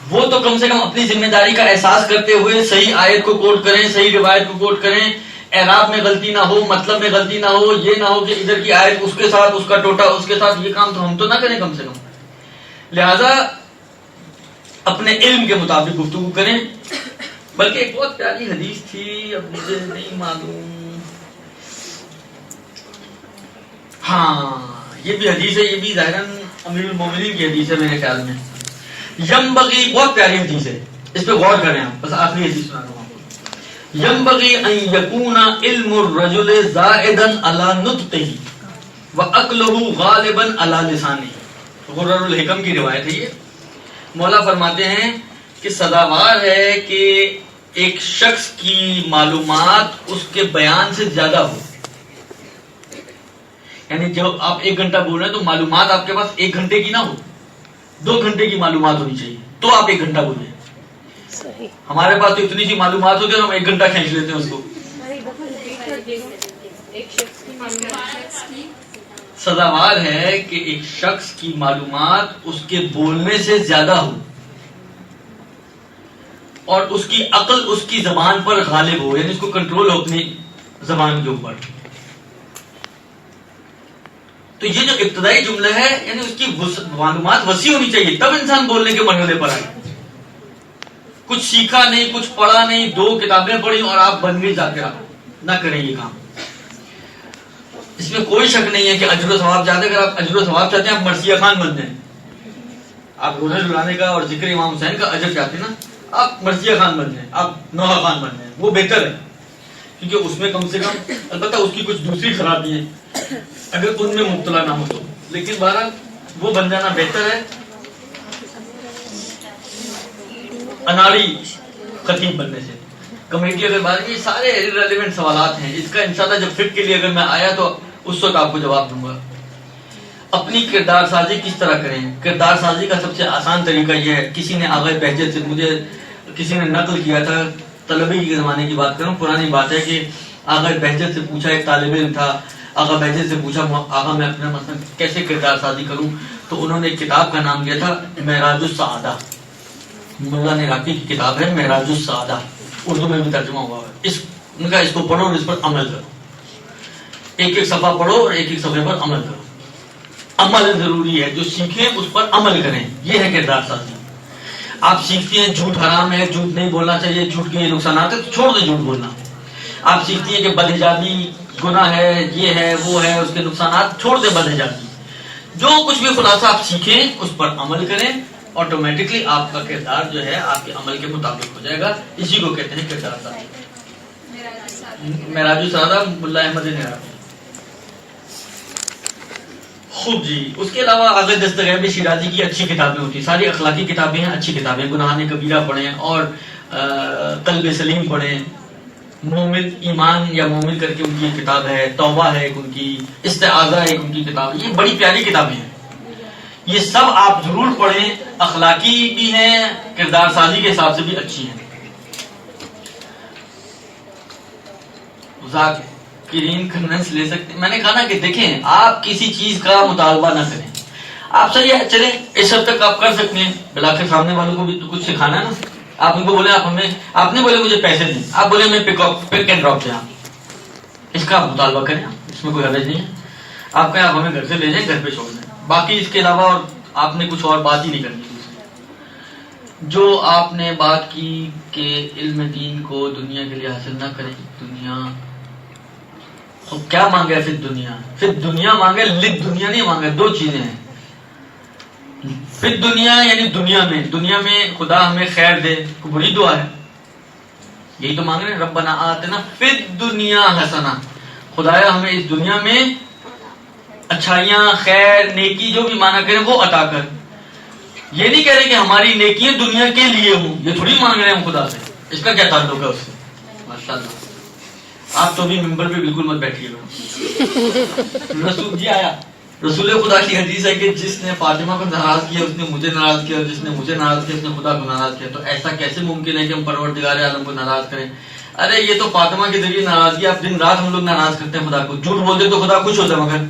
وہ تو کم سے کم اپنی ذمہ داری کا احساس کرتے ہوئے صحیح آیت کو کوٹ کریں، صحیح روایت کو کوٹ کریں، اعراب میں غلطی نہ ہو، مطلب میں غلطی نہ ہو، یہ نہ ہو کہ ادھر کی آیت اس کے ساتھ اس کا ٹوٹا اس کے ساتھ. یہ کام تو ہم تو نہ کریں کم سے کم. لہذا اپنے علم کے مطابق گفتگو کریں. بلکہ ایک بہت پیاری حدیث تھی، اب مجھے نہیں معلوم، ہاں یہ بھی حدیث ہے، یہ بھی ظاہراً امیر المومنین کی حدیث ہے میرے خیال میں. ینبغی، بہت پیاری حدیث ہے، اس پہ غور کریں آپ. بس آخری حدیث سنا رہا ہوں آپ کو. ینبغی ان یکون علم الرجل زائدا علی نطقہ واکلہ غالبا علی لسانہ. غرر الحکم کی روایت ہے یہ. مولا فرماتے ہیں کہ سزاوار ہے کہ ایک شخص کی معلومات اس کے بیان سے زیادہ ہو. یعنی جب آپ 1 گھنٹہ بول رہے ہیں تو معلومات آپ کے پاس 1 گھنٹے کی نہ ہو، 2 گھنٹے کی معلومات ہونی چاہیے تو آپ 1 گھنٹہ بولیں. ہمارے پاس تو اتنی سی معلومات ہوتی ہے ہم 1 گھنٹہ کھینچ لیتے ہیں اس کو. سزاوار ہے کہ ایک شخص کی معلومات اس کے بولنے سے زیادہ ہو اور اس کی عقل اس کی زبان پر غالب ہو، یعنی اس کو کنٹرول ہو اپنی زبان کے اوپر. تو یہ جو ابتدائی جملہ ہے یعنی اس کی معلومات وسیع ہونی چاہیے تب انسان بولنے کے مرحلے پر آئے. کچھ سیکھا نہیں، کچھ پڑھا نہیں، 2 کتابیں پڑھی اور آپ بن گئی ذاکرہ، نہ کریں یہ کام. اس میں کوئی شک نہیں ہے کہ اجر و ثواب چاہتے ہیں. اگر آپ اجر و ثواب چاہتے ہیں آپ مرثیہ خان بن جائیں. آپ روزے جلانے کا اور ذکر امام حسین کا اجر چاہتے ہیں نا، آپ مرثیہ خان بن جائیں، آپ نوحہ خان بن جائیں، وہ بہتر ہے. کیونکہ اس میں کم سے کم، البتہ اس کی کچھ دوسری خرابی ہے اگر ان میں مبتلا نہ ہو تو، لیکن بہرحال وہ بن جانا بہتر ہے اناڑی خطیب بننے سے. کمیٹی اگر بات کی سارے ریلیونٹ سوالات ہیں. اس کا انشاءاللہ جب فٹ کے لیے اگر میں آیا تو اس وقت آپ کو جواب دوں گا. اپنی کردار سازی کس طرح کریں؟ کردار سازی کا سب سے آسان طریقہ یہ ہے. کسی نے آغا بہجت سے مجھے کسی نے نقل کیا تھا، طلبی کے زمانے کی بات کروں، پرانی بات ہے کہ آغا بہجت سے پوچھا، ایک طالب علم تھا، آغا بہجت سے پوچھا آغا میں اپنا مثلا کیسے کردار سازی کروں؟ تو انہوں نے ایک کتاب کا نام دیا تھا معراج السعادہ. مولا عراقی کی کتاب ہے معراج السعادہ، اردو میں بھی ترجمہ ہوا ہے. اس کو پڑھو اور اس پر عمل کرو. ایک ایک صفحہ پڑھو اور ایک ایک صفحے پر عمل کرو. عمل ضروری ہے، جو سیکھیں اس پر عمل کریں. یہ ہے کردار سازی. آپ سیکھتی ہیں جھوٹ حرام ہے، جھوٹ نہیں بولنا چاہیے، جھوٹ کے یہ نقصانات ہیں، تو چھوڑ دیں جھوٹ بولنا. آپ سیکھتی ہیں کہ بدحجابی گناہ ہے، یہ ہے وہ ہے، اس کے نقصانات، چھوڑ دیں بدحجابی. جو کچھ بھی خلاصہ آپ سیکھیں اس پر عمل کریں، آٹومیٹکلی آپ کا کردار جو ہے آپ کے عمل کے مطابق ہو جائے گا. اسی کو کہتے ہیں کردار سازی. معراج السعادہ ملا احمد عراقی. خوب جی. اس کے علاوہ آغا دستغیب شیرازی کی اچھی کتابیں ہوتی ہیں، ساری اخلاقی کتابیں ہیں، اچھی کتابیں. گناہ کبیرہ پڑھیں اور قلب سلیم پڑھیں. مومن ایمان یا مومن کر کے ان کی کتاب ہے، توبہ ہے ایک ان کی، استعاذہ ایک ان کی کتاب ہے. یہ بڑی پیاری کتابیں ہیں. یہ سب آپ ضرور پڑھیں. اخلاقی بھی ہیں، کردار سازی کے حساب سے بھی اچھی ہیں. ذاکرین کنوینس لے سکتے. میں نے کہا نا کہ دیکھیں آپ کسی چیز کا مطالبہ نہ کریں. آپ صحیح ہے چلیں اس حد تک آپ کر سکتے ہیں. بلاخر سامنے والوں کو بھی تو کچھ سکھانا ہے نا. آپ ان کو بولے آپ نے بولے مجھے پیسے دیں، آپ بولے میں پک اینڈ ڈراپ دیں. اس کا آپ مطالبہ کریں، اس میں کوئی حرج نہیں ہے. آپ کہیں آپ ہمیں گھر سے لے جائیں، گھر پہ چھوڑ دیں. باقی اس کے علاوہ اور آپ نے کچھ اور بات ہی نہیں کرنی. جو آپ نے بات کی کہ علم دین کو دنیا کے لیے حاصل نہ کریں. دنیا کیا مانگے؟ پھر دنیا مانگے، لد دنیا نہیں مانگے. دو چیزیں ہیں. پھر دنیا یعنی دنیا میں خدا ہمیں خیر دے، بڑی دعا ہے. یہی تو مانگ رہے ہیں ربنا آتنا فی الدنیا حسنہ. خدایا ہمیں اس دنیا میں اچھائیاں، خیر، نیکی جو بھی مانا کریں وہ عطا کر. یہ نہیں کہہ رہے کہ ہماری نیکیاں دنیا کے لیے ہوں. یہ تھوڑی مانگ رہے ہیں ہم خدا سے. اس کا کیا تعلق ہے اس سے؟ ماشاءاللہ. آپ تو بھی ممبر پہ بالکل مت بیٹھیے گا. رسول جی آیا. رسول خدا کی حدیث ہے کہ جس نے فاطمہ کو ناراض کیا اس نے مجھے ناراض کیا، اور جس نے مجھے ناراض کیا اس نے خدا کو ناراض کیا. تو ایسا کیسے ممکن ہے کہ ہم پروردگار عالم کو ناراض کریں؟ ارے یہ تو فاطمہ کے ذریعے ناراضگی. اب دن رات ہم لوگ ناراض کرتے ہیں خدا کو. جھوٹ بولتے تو خدا خوش ہوتا ہے، مگر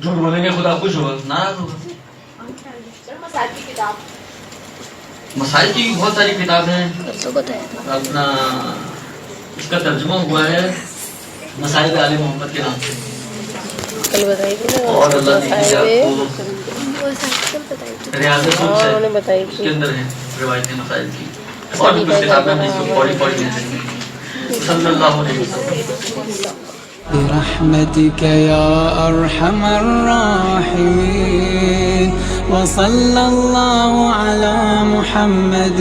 جھوٹ بولیں گے خدا خوش ہوگا ناراض ہوگا. مسائل کی بہت ساری کتابیں ہیں. اپنا اس کا ترجمہ ہوا ہے مسائل آل محمد کے نام سے. اور اللہ نے ریاضت اس کے اندر ہے روایت مسائل کی. اور بھی کچھ کتابیں ہم اس کو پڑھی لے سکتے ہیں. صلی اللہ علیہ وسلم. برحمتك يا أرحم الراحمين وصلى الله على محمد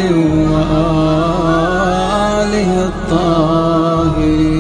وآله الطاهرين.